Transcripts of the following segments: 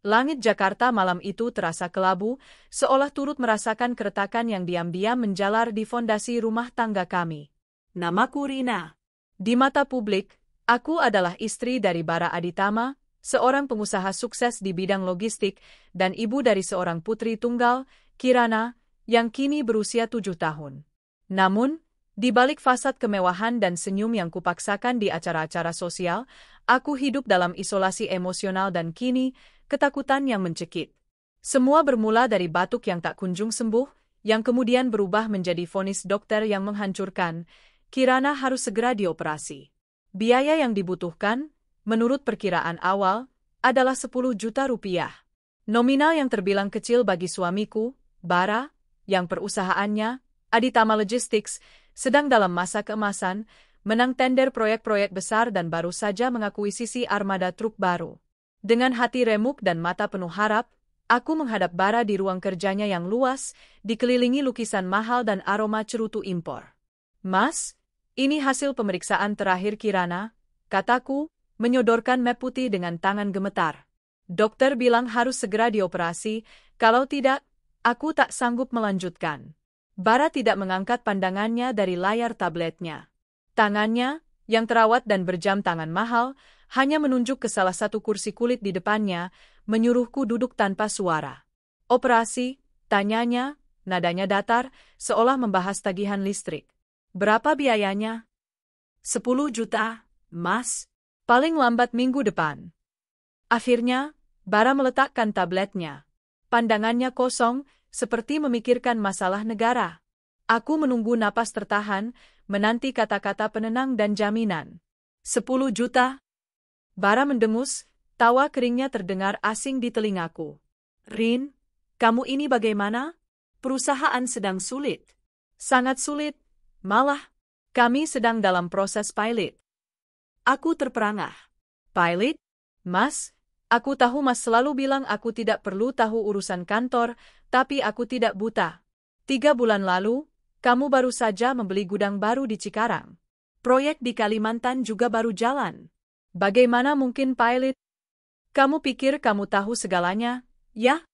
Langit Jakarta malam itu terasa kelabu, seolah turut merasakan keretakan yang diam-diam menjalar di fondasi rumah tangga kami. Namaku Rina. Di mata publik, aku adalah istri dari Bara Aditama, seorang pengusaha sukses di bidang logistik, dan ibu dari seorang putri tunggal, Kirana, yang kini berusia 7 tahun. Namun, di balik fasad kemewahan dan senyum yang kupaksakan di acara-acara sosial, aku hidup dalam isolasi emosional dan kini, ketakutan yang mencekik. Semua bermula dari batuk yang tak kunjung sembuh, yang kemudian berubah menjadi vonis dokter yang menghancurkan. Kirana harus segera dioperasi. Biaya yang dibutuhkan, menurut perkiraan awal, adalah 10 juta rupiah. Nominal yang terbilang kecil bagi suamiku, Bara, yang perusahaannya, Aditama Logistics, sedang dalam masa keemasan, menang tender proyek-proyek besar dan baru saja mengakuisisi armada truk baru. Dengan hati remuk dan mata penuh harap, aku menghadap Bara di ruang kerjanya yang luas, dikelilingi lukisan mahal dan aroma cerutu impor. "Mas, ini hasil pemeriksaan terakhir Kirana," kataku, menyodorkan map putih dengan tangan gemetar. "Dokter bilang harus segera dioperasi, kalau tidak, aku tak sanggup melanjutkan." Bara tidak mengangkat pandangannya dari layar tabletnya. Tangannya, yang terawat dan berjam tangan mahal, hanya menunjuk ke salah satu kursi kulit di depannya, menyuruhku duduk tanpa suara. "Operasi?" tanyanya, nadanya datar, seolah membahas tagihan listrik. "Berapa biayanya?" 10 juta, Mas. "Paling lambat minggu depan." Akhirnya, Bara meletakkan tabletnya. Pandangannya kosong, seperti memikirkan masalah negara. Aku menunggu napas tertahan, menanti kata-kata penenang dan jaminan. 10 juta? Bara mendengus, tawa keringnya terdengar asing di telingaku. "Rin, kamu ini bagaimana? Perusahaan sedang sulit." "Sangat sulit, malah. Kami sedang dalam proses pilot." Aku terperangah. "Pilot? Mas, aku tahu Mas selalu bilang aku tidak perlu tahu urusan kantor, tapi aku tidak buta. 3 bulan lalu, kamu baru saja membeli gudang baru di Cikarang. Proyek di Kalimantan juga baru jalan. Bagaimana mungkin pilot? Kamu pikir kamu tahu segalanya, ya?"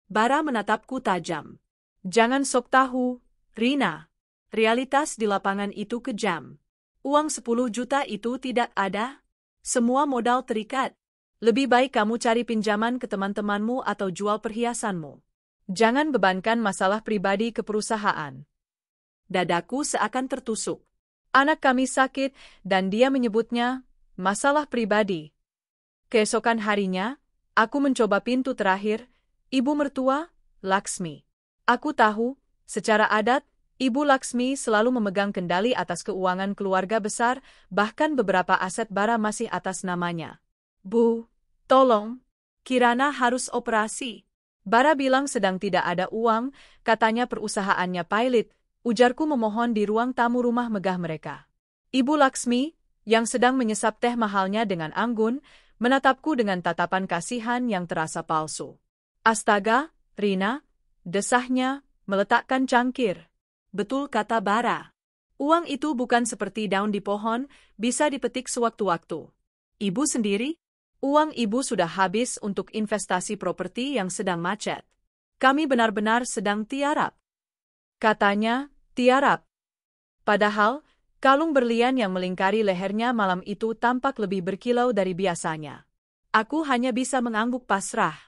Bara menatapku tajam. "Jangan sok tahu, Rina. Realitas di lapangan itu kejam. Uang 10 juta itu tidak ada. Semua modal terikat. Lebih baik kamu cari pinjaman ke teman-temanmu atau jual perhiasanmu. Jangan bebankan masalah pribadi ke perusahaan." Dadaku seakan tertusuk. "Anak kami sakit, dan dia menyebutnya masalah pribadi." Keesokan harinya, aku mencoba pintu terakhir, ibu mertua, Laksmi. Aku tahu, secara adat, Ibu Laksmi selalu memegang kendali atas keuangan keluarga besar, bahkan beberapa aset Bara masih atas namanya. "Bu, tolong, Kirana harus operasi." Bara bilang sedang tidak ada uang, katanya perusahaannya pilot, ujarku memohon di ruang tamu rumah megah mereka. Ibu Laksmi, yang sedang menyesap teh mahalnya dengan anggun, menatapku dengan tatapan kasihan yang terasa palsu. "Astaga, Rina," desahnya, meletakkan cangkir. "Betul kata Bara. Uang itu bukan seperti daun di pohon, bisa dipetik sewaktu-waktu. Ibu sendiri? Uang ibu sudah habis untuk investasi properti yang sedang macet. Kami benar-benar sedang tiarap." Katanya, tiarap. Padahal, kalung berlian yang melingkari lehernya malam itu tampak lebih berkilau dari biasanya. Aku hanya bisa mengangguk pasrah.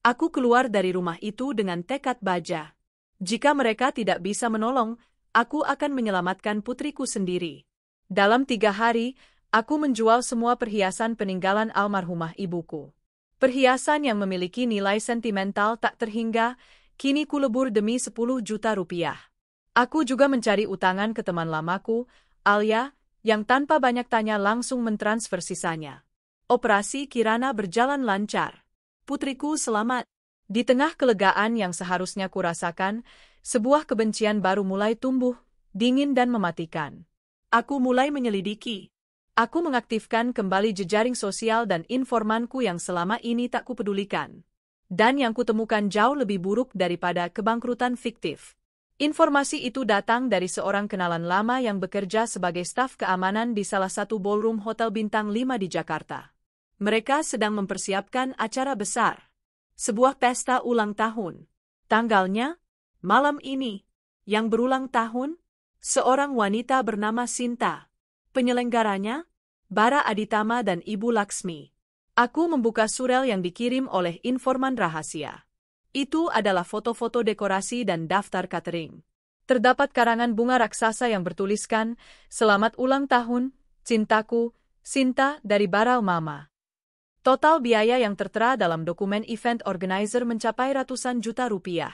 Aku keluar dari rumah itu dengan tekad baja. Jika mereka tidak bisa menolong, aku akan menyelamatkan putriku sendiri. Dalam 3 hari, aku menjual semua perhiasan peninggalan almarhumah ibuku. Perhiasan yang memiliki nilai sentimental tak terhingga, kini kulebur demi 10 juta rupiah. Aku juga mencari utangan ke teman lamaku, Alia, yang tanpa banyak tanya langsung mentransfer sisanya. Operasi Kirana berjalan lancar. Putriku selamat. Di tengah kelegaan yang seharusnya kurasakan, sebuah kebencian baru mulai tumbuh, dingin dan mematikan. Aku mulai menyelidiki. Aku mengaktifkan kembali jejaring sosial dan informanku yang selama ini tak kupedulikan. Dan yang kutemukan jauh lebih buruk daripada kebangkrutan fiktif. Informasi itu datang dari seorang kenalan lama yang bekerja sebagai staf keamanan di salah satu ballroom hotel bintang 5 di Jakarta. Mereka sedang mempersiapkan acara besar. Sebuah pesta ulang tahun. Tanggalnya? Malam ini. Yang berulang tahun? Seorang wanita bernama Sinta. Penyelenggaranya? Bara Aditama dan Ibu Laksmi. Aku membuka surel yang dikirim oleh informan rahasia. Itu adalah foto-foto dekorasi dan daftar catering. Terdapat karangan bunga raksasa yang bertuliskan, "Selamat ulang tahun, cintaku, Sinta dari Bara Mama." Total biaya yang tertera dalam dokumen event organizer mencapai ratusan juta rupiah.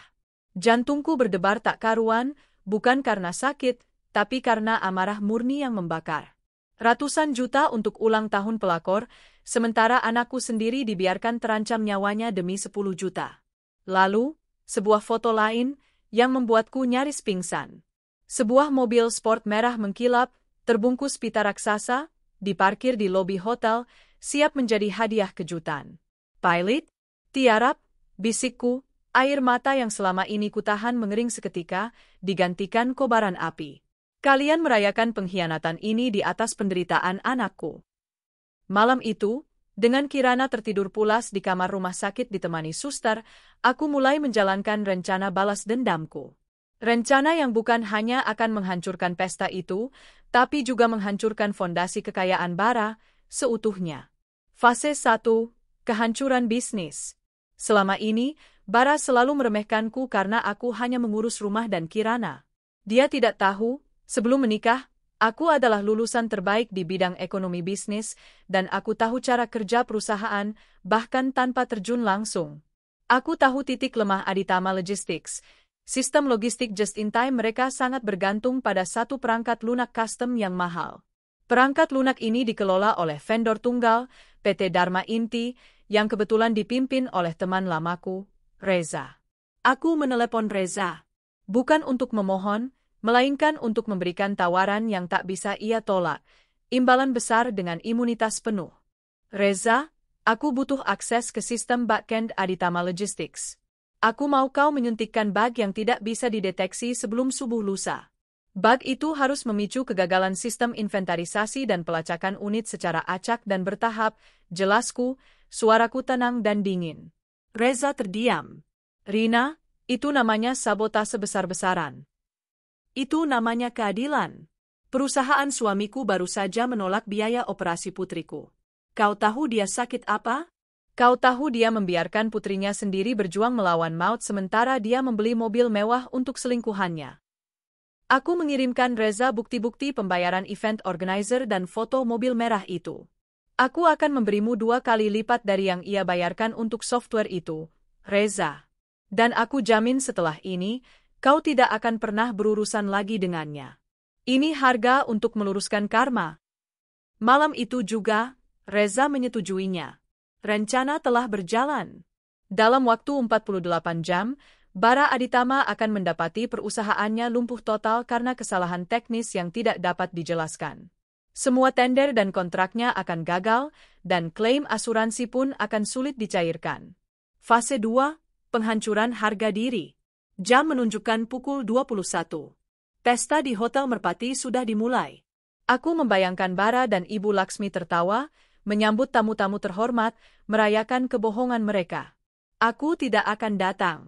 Jantungku berdebar tak karuan, bukan karena sakit, tapi karena amarah murni yang membakar. Ratusan juta untuk ulang tahun pelakor, sementara anakku sendiri dibiarkan terancam nyawanya demi 10 juta. Lalu, sebuah foto lain yang membuatku nyaris pingsan. Sebuah mobil sport merah mengkilap, terbungkus pita raksasa, diparkir di lobi hotel, siap menjadi hadiah kejutan. Pilot? Tiarap, bisikku, air mata yang selama ini kutahan mengering seketika, digantikan kobaran api. Kalian merayakan pengkhianatan ini di atas penderitaan anakku. Malam itu, dengan Kirana tertidur pulas di kamar rumah sakit ditemani suster, aku mulai menjalankan rencana balas dendamku. Rencana yang bukan hanya akan menghancurkan pesta itu, tapi juga menghancurkan fondasi kekayaan Bara seutuhnya. Fase 1, kehancuran bisnis. Selama ini, Bara selalu meremehkanku karena aku hanya mengurus rumah dan Kirana. Dia tidak tahu, sebelum menikah, aku adalah lulusan terbaik di bidang ekonomi bisnis, dan aku tahu cara kerja perusahaan, bahkan tanpa terjun langsung. Aku tahu titik lemah Aditama Logistics. Sistem logistik just-in-time mereka sangat bergantung pada satu perangkat lunak custom yang mahal. Perangkat lunak ini dikelola oleh vendor tunggal, PT Dharma Inti, yang kebetulan dipimpin oleh teman lamaku, Reza. Aku menelepon Reza. Bukan untuk memohon, melainkan untuk memberikan tawaran yang tak bisa ia tolak, imbalan besar dengan imunitas penuh. Reza, aku butuh akses ke sistem backend Aditama Logistics. Aku mau kau menyuntikkan bug yang tidak bisa dideteksi sebelum subuh lusa. Bug itu harus memicu kegagalan sistem inventarisasi dan pelacakan unit secara acak dan bertahap, jelasku, suaraku tenang dan dingin. Reza terdiam. Rina, itu namanya sabotase besar-besaran. Itu namanya keadilan. Perusahaan suamiku baru saja menolak biaya operasi putriku. Kau tahu dia sakit apa? Kau tahu dia membiarkan putrinya sendiri berjuang melawan maut sementara dia membeli mobil mewah untuk selingkuhannya. Aku mengirimkan Reza bukti-bukti pembayaran event organizer dan foto mobil merah itu. Aku akan memberimu 2 kali lipat dari yang ia bayarkan untuk software itu, Reza. Dan aku jamin setelah ini, kau tidak akan pernah berurusan lagi dengannya. Ini harga untuk meluruskan karma. Malam itu juga, Reza menyetujuinya. Rencana telah berjalan. Dalam waktu 48 jam, Bara Aditama akan mendapati perusahaannya lumpuh total karena kesalahan teknis yang tidak dapat dijelaskan. Semua tender dan kontraknya akan gagal, dan klaim asuransi pun akan sulit dicairkan. Fase 2, penghancuran harga diri. Jam menunjukkan pukul 21. Pesta di Hotel Merpati sudah dimulai. Aku membayangkan Bara dan Ibu Laksmi tertawa, menyambut tamu-tamu terhormat, merayakan kebohongan mereka. Aku tidak akan datang.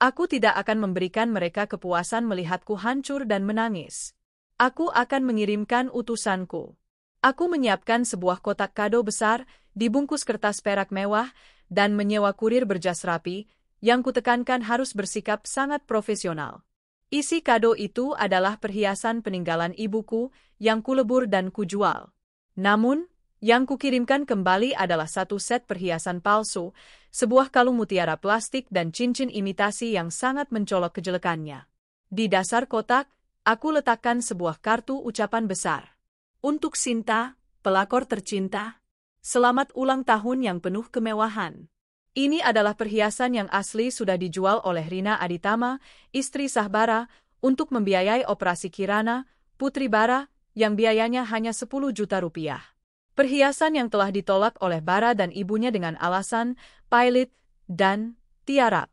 Aku tidak akan memberikan mereka kepuasan melihatku hancur dan menangis. Aku akan mengirimkan utusanku. Aku menyiapkan sebuah kotak kado besar, dibungkus kertas perak mewah, dan menyewa kurir berjas rapi, yang kutekankan harus bersikap sangat profesional. Isi kado itu adalah perhiasan peninggalan ibuku, yang kulebur dan kujual. Namun, yang kukirimkan kembali adalah 1 set perhiasan palsu, sebuah kalung mutiara plastik dan cincin imitasi yang sangat mencolok kejelekannya. Di dasar kotak, aku letakkan sebuah kartu ucapan besar. Untuk Sinta, pelakor tercinta, selamat ulang tahun yang penuh kemewahan. Ini adalah perhiasan yang asli sudah dijual oleh Rina Aditama, istri sah Bara, untuk membiayai operasi Kirana, putri Bara, yang biayanya hanya 10 juta rupiah. Perhiasan yang telah ditolak oleh Bara dan ibunya dengan alasan pilot dan tiarap.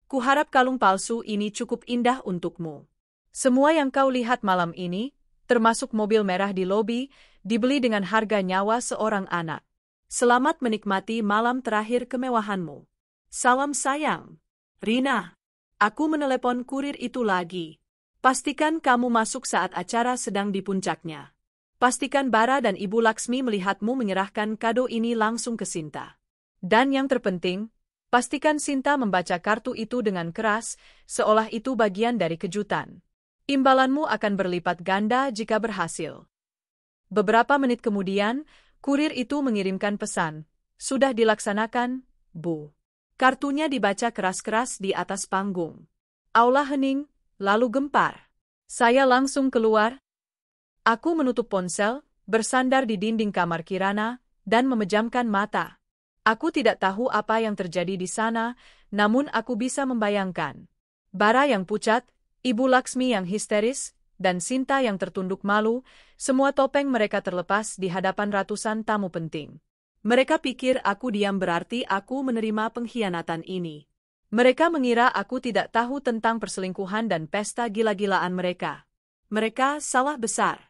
Kuharap kalung palsu ini cukup indah untukmu. Semua yang kau lihat malam ini, termasuk mobil merah di lobi, dibeli dengan harga nyawa seorang anak. Selamat menikmati malam terakhir kemewahanmu. Salam sayang. Rina, aku menelepon kurir itu lagi. Pastikan kamu masuk saat acara sedang di puncaknya. Pastikan Bara dan Ibu Laksmi melihatmu menyerahkan kado ini langsung ke Sinta. Dan yang terpenting, pastikan Sinta membaca kartu itu dengan keras, seolah itu bagian dari kejutan. Imbalanmu akan berlipat ganda jika berhasil. Beberapa menit kemudian, kurir itu mengirimkan pesan. Sudah dilaksanakan, Bu. Kartunya dibaca keras-keras di atas panggung. Aula hening, lalu gempar. Saya langsung keluar. Aku menutup ponsel, bersandar di dinding kamar Kirana, dan memejamkan mata. Aku tidak tahu apa yang terjadi di sana, namun aku bisa membayangkan. Bara yang pucat, Ibu Laksmi yang histeris, dan Sinta yang tertunduk malu, semua topeng mereka terlepas di hadapan ratusan tamu penting. Mereka pikir aku diam berarti aku menerima pengkhianatan ini. Mereka mengira aku tidak tahu tentang perselingkuhan dan pesta gila-gilaan mereka. Mereka salah besar.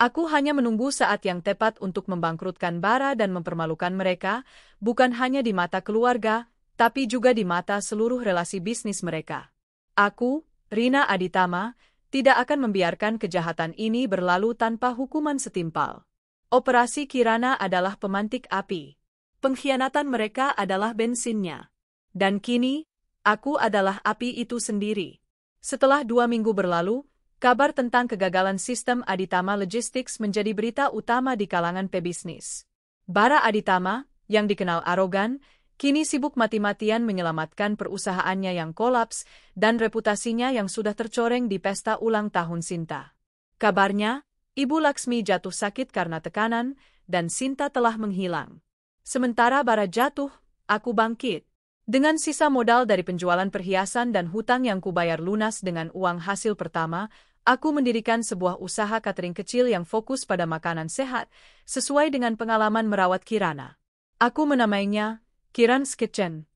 Aku hanya menunggu saat yang tepat untuk membangkrutkan Bara dan mempermalukan mereka, bukan hanya di mata keluarga, tapi juga di mata seluruh relasi bisnis mereka. Aku, Rina Aditama, tidak akan membiarkan kejahatan ini berlalu tanpa hukuman setimpal. Operasi Kirana adalah pemantik api. Pengkhianatan mereka adalah bensinnya. Dan kini, aku adalah api itu sendiri. Setelah 2 minggu berlalu, kabar tentang kegagalan sistem Aditama Logistics menjadi berita utama di kalangan pebisnis. Bara Aditama, yang dikenal arogan, kini sibuk mati-matian menyelamatkan perusahaannya yang kolaps dan reputasinya yang sudah tercoreng di pesta ulang tahun Sinta. Kabarnya, Ibu Laksmi jatuh sakit karena tekanan, dan Sinta telah menghilang. Sementara Bara jatuh, aku bangkit. Dengan sisa modal dari penjualan perhiasan dan hutang yang kubayar lunas dengan uang hasil pertama, aku mendirikan sebuah usaha catering kecil yang fokus pada makanan sehat, sesuai dengan pengalaman merawat Kirana. Aku menamainya Kiran's Kitchen.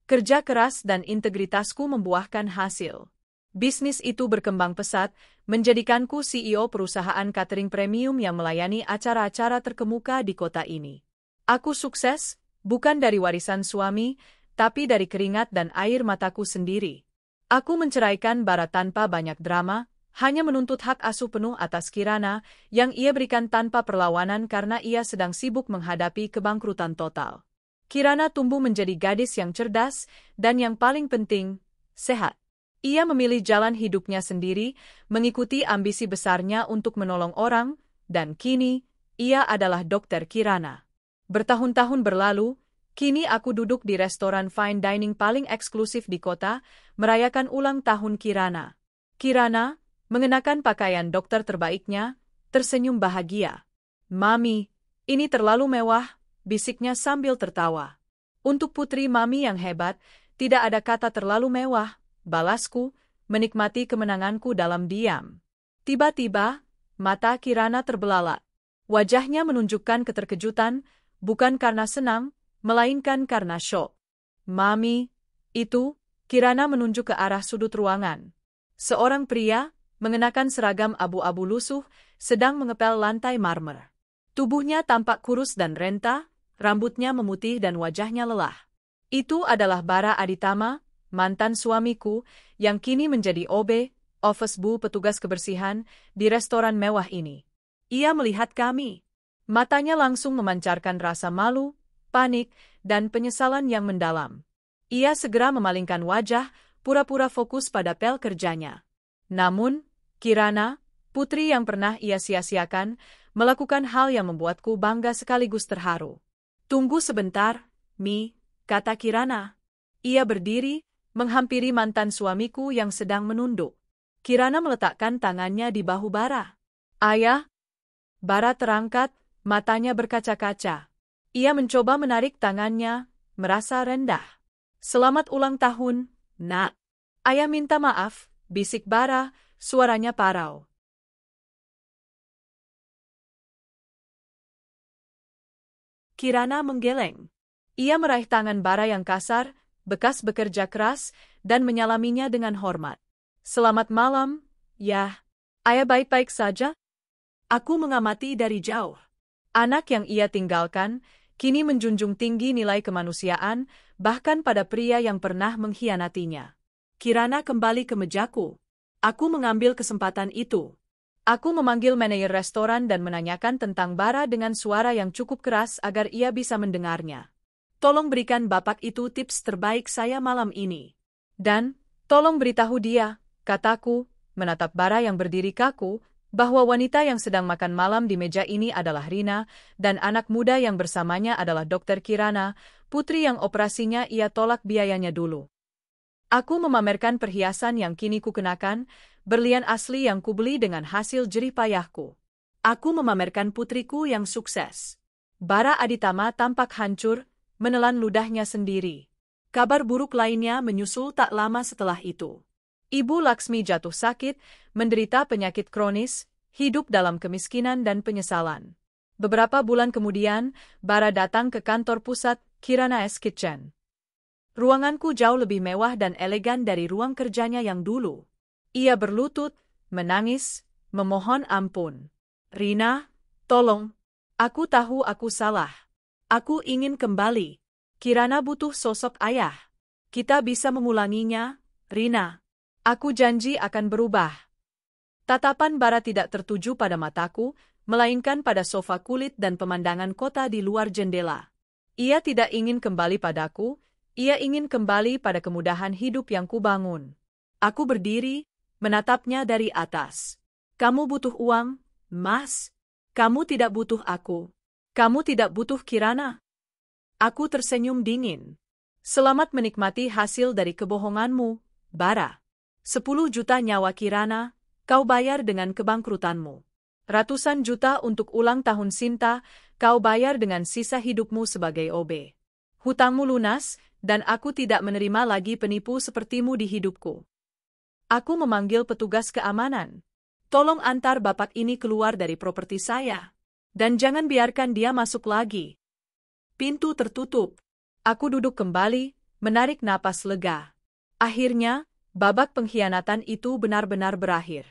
Kerja keras dan integritasku membuahkan hasil. Bisnis itu berkembang pesat, menjadikanku CEO perusahaan catering premium yang melayani acara-acara terkemuka di kota ini. Aku sukses, bukan dari warisan suami, tapi dari keringat dan air mataku sendiri. Aku menceraikan Bara tanpa banyak drama, hanya menuntut hak asuh penuh atas Kirana, yang ia berikan tanpa perlawanan karena ia sedang sibuk menghadapi kebangkrutan total. Kirana tumbuh menjadi gadis yang cerdas, dan yang paling penting, sehat. Ia memilih jalan hidupnya sendiri, mengikuti ambisi besarnya untuk menolong orang, dan kini, ia adalah dokter Kirana. Bertahun-tahun berlalu, kini aku duduk di restoran fine dining paling eksklusif di kota, merayakan ulang tahun Kirana. Kirana, mengenakan pakaian dokter terbaiknya, tersenyum bahagia. "Mami, ini terlalu mewah," bisiknya sambil tertawa. "Untuk putri Mami yang hebat, tidak ada kata terlalu mewah," balasku, menikmati kemenanganku dalam diam. Tiba-tiba, mata Kirana terbelalak. Wajahnya menunjukkan keterkejutan, bukan karena senang, melainkan karena syok. "Mami, itu," Kirana menunjuk ke arah sudut ruangan. Seorang pria, mengenakan seragam abu-abu lusuh, sedang mengepel lantai marmer. Tubuhnya tampak kurus dan renta, rambutnya memutih dan wajahnya lelah. Itu adalah Bara Aditama, mantan suamiku, yang kini menjadi OB, office bu petugas kebersihan, di restoran mewah ini. Ia melihat kami. Matanya langsung memancarkan rasa malu, panik, dan penyesalan yang mendalam. Ia segera memalingkan wajah, pura-pura fokus pada pel kerjanya. Namun, Kirana, putri yang pernah ia sia-siakan, melakukan hal yang membuatku bangga sekaligus terharu. "Tunggu sebentar, Mi," kata Kirana. Ia berdiri, menghampiri mantan suamiku yang sedang menunduk. Kirana meletakkan tangannya di bahu Bara. "Ayah." Bara terangkat, matanya berkaca-kaca. Ia mencoba menarik tangannya, merasa rendah. "Selamat ulang tahun, Nak." "Ayah minta maaf," bisik Bara, suaranya parau. Kirana menggeleng. Ia meraih tangan Bara yang kasar, bekas bekerja keras, dan menyalaminya dengan hormat. "Selamat malam, Yah. Ayah baik-baik saja?" Aku mengamati dari jauh. Anak yang ia tinggalkan, kini menjunjung tinggi nilai kemanusiaan, bahkan pada pria yang pernah mengkhianatinya. Kirana kembali ke mejaku. Aku mengambil kesempatan itu. Aku memanggil manajer restoran dan menanyakan tentang Bara dengan suara yang cukup keras agar ia bisa mendengarnya. Tolong berikan bapak itu tips terbaik saya malam ini. Dan, tolong beritahu dia, kataku, menatap Bara yang berdiri kaku, bahwa wanita yang sedang makan malam di meja ini adalah Rina, dan anak muda yang bersamanya adalah Dr. Kirana, putri yang operasinya ia tolak biayanya dulu. Aku memamerkan perhiasan yang kini kukenakan, berlian asli yang kubeli dengan hasil jerih payahku. Aku memamerkan putriku yang sukses. Bara Aditama tampak hancur, menelan ludahnya sendiri. Kabar buruk lainnya menyusul tak lama setelah itu. Ibu Laksmi jatuh sakit, menderita penyakit kronis, hidup dalam kemiskinan dan penyesalan. Beberapa bulan kemudian, Bara datang ke kantor pusat Kirana S Kitchen. Ruanganku jauh lebih mewah dan elegan dari ruang kerjanya yang dulu. Ia berlutut, menangis, memohon ampun. Rina, tolong. Aku tahu aku salah. Aku ingin kembali. Kirana butuh sosok ayah. Kita bisa mengulanginya, Rina. Aku janji akan berubah. Tatapan Bara tidak tertuju pada mataku, melainkan pada sofa kulit dan pemandangan kota di luar jendela. Ia tidak ingin kembali padaku, ia ingin kembali pada kemudahan hidup yang kubangun. Aku berdiri, menatapnya dari atas. Kamu butuh uang, Mas. Kamu tidak butuh aku. Kamu tidak butuh Kirana. Aku tersenyum dingin. Selamat menikmati hasil dari kebohonganmu, Bara. 10 juta nyawa Kirana, kau bayar dengan kebangkrutanmu. Ratusan juta untuk ulang tahun Sinta, kau bayar dengan sisa hidupmu sebagai OB. Hutangmu lunas, dan aku tidak menerima lagi penipu sepertimu di hidupku. Aku memanggil petugas keamanan. Tolong antar bapak ini keluar dari properti saya. Dan jangan biarkan dia masuk lagi. Pintu tertutup. Aku duduk kembali, menarik napas lega. Akhirnya, babak pengkhianatan itu benar-benar berakhir.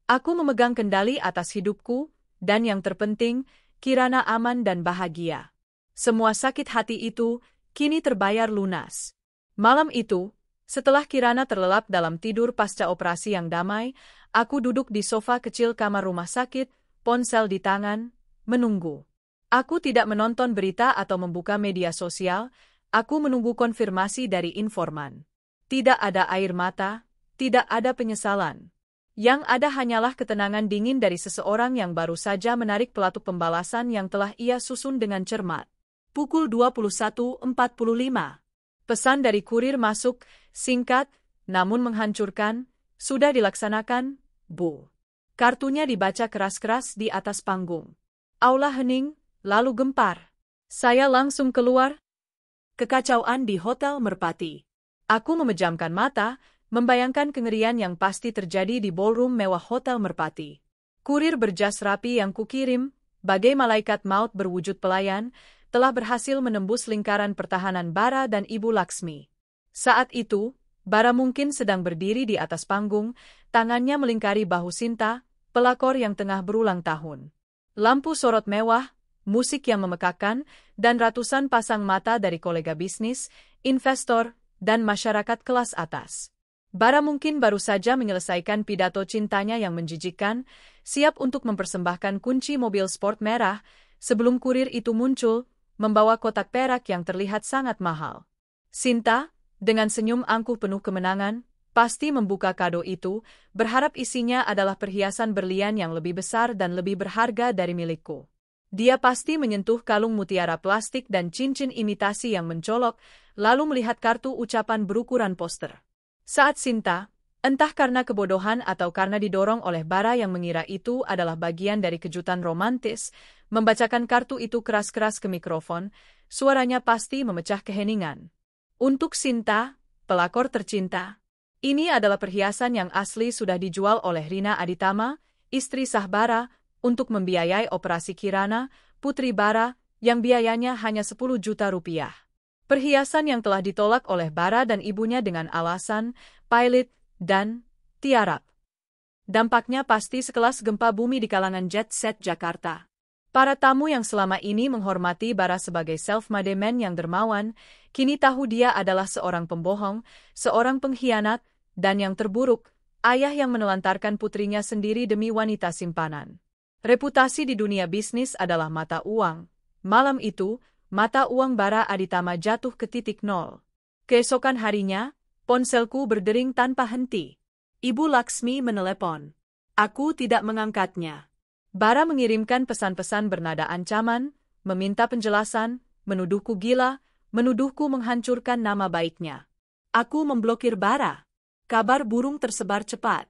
Aku memegang kendali atas hidupku, dan yang terpenting, Kirana aman dan bahagia. Semua sakit hati itu kini terbayar lunas. Malam itu, setelah Kirana terlelap dalam tidur pasca operasi yang damai, aku duduk di sofa kecil kamar rumah sakit, ponsel di tangan, menunggu. Aku tidak menonton berita atau membuka media sosial, aku menunggu konfirmasi dari informan. Tidak ada air mata, tidak ada penyesalan. Yang ada hanyalah ketenangan dingin dari seseorang yang baru saja menarik pelatuk pembalasan yang telah ia susun dengan cermat. Pukul 21.45. Pesan dari kurir masuk, singkat, namun menghancurkan, sudah dilaksanakan, Bu. Kartunya dibaca keras-keras di atas panggung. Aula hening, lalu gempar. Saya langsung keluar. Kekacauan di Hotel Merpati. Aku memejamkan mata, membayangkan kengerian yang pasti terjadi di ballroom mewah Hotel Merpati. Kurir berjas rapi yang kukirim, bagai malaikat maut berwujud pelayan, telah berhasil menembus lingkaran pertahanan Bara dan Ibu Laksmi. Saat itu, Bara mungkin sedang berdiri di atas panggung, tangannya melingkari bahu Sinta, pelakor yang tengah berulang tahun. Lampu sorot mewah, musik yang memekakkan, dan ratusan pasang mata dari kolega bisnis, investor, dan masyarakat kelas atas. Bara mungkin baru saja menyelesaikan pidato cintanya yang menjijikkan, siap untuk mempersembahkan kunci mobil sport merah, sebelum kurir itu muncul, membawa kotak perak yang terlihat sangat mahal. Sinta, dengan senyum angkuh penuh kemenangan, pasti membuka kado itu, berharap isinya adalah perhiasan berlian yang lebih besar dan lebih berharga dari milikku. Dia pasti menyentuh kalung mutiara plastik dan cincin imitasi yang mencolok, lalu melihat kartu ucapan berukuran poster. Saat Sinta, entah karena kebodohan atau karena didorong oleh Bara yang mengira itu adalah bagian dari kejutan romantis, membacakan kartu itu keras-keras ke mikrofon, suaranya pasti memecah keheningan. Untuk Sinta, pelakor tercinta, ini adalah perhiasan yang asli sudah dijual oleh Rina Aditama, istri sah Bara, untuk membiayai operasi Kirana, putri Bara, yang biayanya hanya 10 juta rupiah. Perhiasan yang telah ditolak oleh Bara dan ibunya dengan alasan pilot dan tiarap. Dampaknya pasti sekelas gempa bumi di kalangan jet set Jakarta. Para tamu yang selama ini menghormati Bara sebagai self-made man yang dermawan, kini tahu dia adalah seorang pembohong, seorang pengkhianat, dan yang terburuk, ayah yang menelantarkan putrinya sendiri demi wanita simpanan. Reputasi di dunia bisnis adalah mata uang. Malam itu, mata uang Bara Aditama jatuh ke titik nol. Keesokan harinya, ponselku berdering tanpa henti. Ibu Laksmi menelepon. Aku tidak mengangkatnya. Bara mengirimkan pesan-pesan bernada ancaman, meminta penjelasan, menuduhku gila, menuduhku menghancurkan nama baiknya. Aku memblokir Bara. Kabar burung tersebar cepat.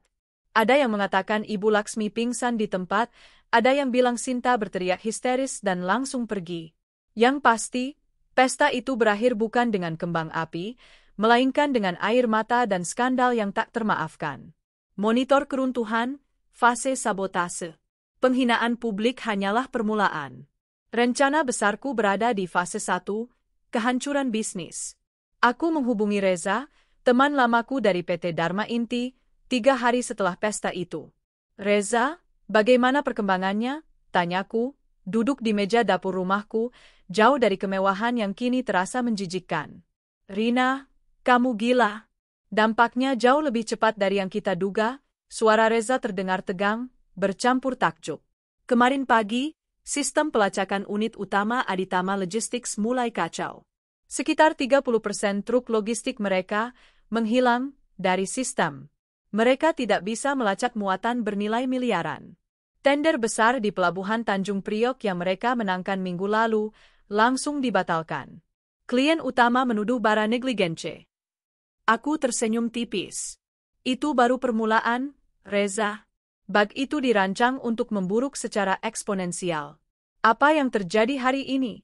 Ada yang mengatakan Ibu Laksmi pingsan di tempat, ada yang bilang Sinta berteriak histeris dan langsung pergi. Yang pasti, pesta itu berakhir bukan dengan kembang api, melainkan dengan air mata dan skandal yang tak termaafkan. Monitor keruntuhan, fase sabotase. Penghinaan publik hanyalah permulaan. Rencana besarku berada di fase 1, kehancuran bisnis. Aku menghubungi Reza, teman lamaku dari PT Dharma Inti, 3 hari setelah pesta itu. Reza, bagaimana perkembangannya? Tanyaku, duduk di meja dapur rumahku, jauh dari kemewahan yang kini terasa menjijikkan. Rina, kamu gila. Dampaknya jauh lebih cepat dari yang kita duga, suara Reza terdengar tegang, bercampur takjub. Kemarin pagi, sistem pelacakan unit utama Aditama Logistics mulai kacau. Sekitar 30% truk logistik mereka menghilang dari sistem. Mereka tidak bisa melacak muatan bernilai miliaran. Tender besar di Pelabuhan Tanjung Priok yang mereka menangkan minggu lalu langsung dibatalkan. Klien utama menuduh Bara negligence. Aku tersenyum tipis. Itu baru permulaan, Reza. Bug itu dirancang untuk memburuk secara eksponensial. Apa yang terjadi hari ini?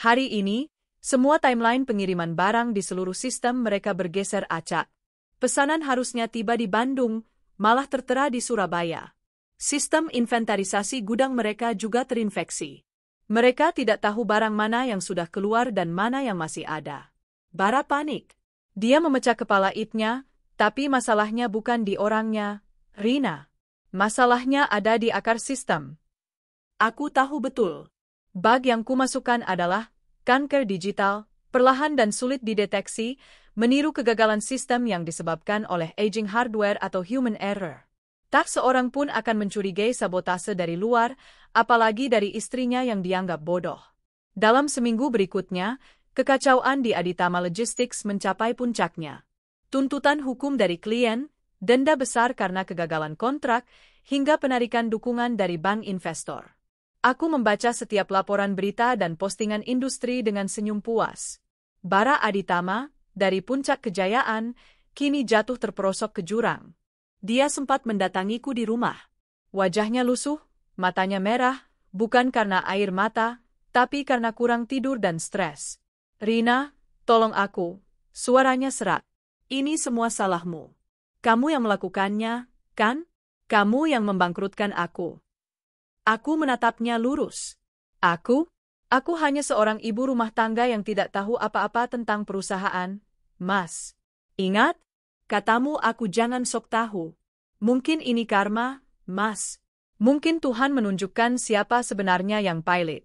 Hari ini, semua timeline pengiriman barang di seluruh sistem mereka bergeser acak. Pesanan harusnya tiba di Bandung, malah tertera di Surabaya. Sistem inventarisasi gudang mereka juga terinfeksi. Mereka tidak tahu barang mana yang sudah keluar dan mana yang masih ada. Bara panik. Dia memecah kepala itnya, tapi masalahnya bukan di orangnya, Rina. Masalahnya ada di akar sistem. Aku tahu betul. Bug yang kumasukkan adalah kanker digital, perlahan dan sulit dideteksi, meniru kegagalan sistem yang disebabkan oleh aging hardware atau human error. Tak seorang pun akan mencurigai sabotase dari luar, apalagi dari istrinya yang dianggap bodoh. Dalam seminggu berikutnya, kekacauan di Aditama Logistics mencapai puncaknya. Tuntutan hukum dari klien, denda besar karena kegagalan kontrak, hingga penarikan dukungan dari bank investor. Aku membaca setiap laporan berita dan postingan industri dengan senyum puas. Bara Aditama, dari puncak kejayaan, kini jatuh terperosok ke jurang. Dia sempat mendatangiku di rumah. Wajahnya lusuh, matanya merah, bukan karena air mata, tapi karena kurang tidur dan stres. Rina, tolong aku. Suaranya serak. Ini semua salahmu. Kamu yang melakukannya, kan? Kamu yang membangkrutkan aku. Aku menatapnya lurus. Aku? Aku hanya seorang ibu rumah tangga yang tidak tahu apa-apa tentang perusahaan, Mas. Ingat? Katamu aku jangan sok tahu. Mungkin ini karma, Mas. Mungkin Tuhan menunjukkan siapa sebenarnya yang pilot.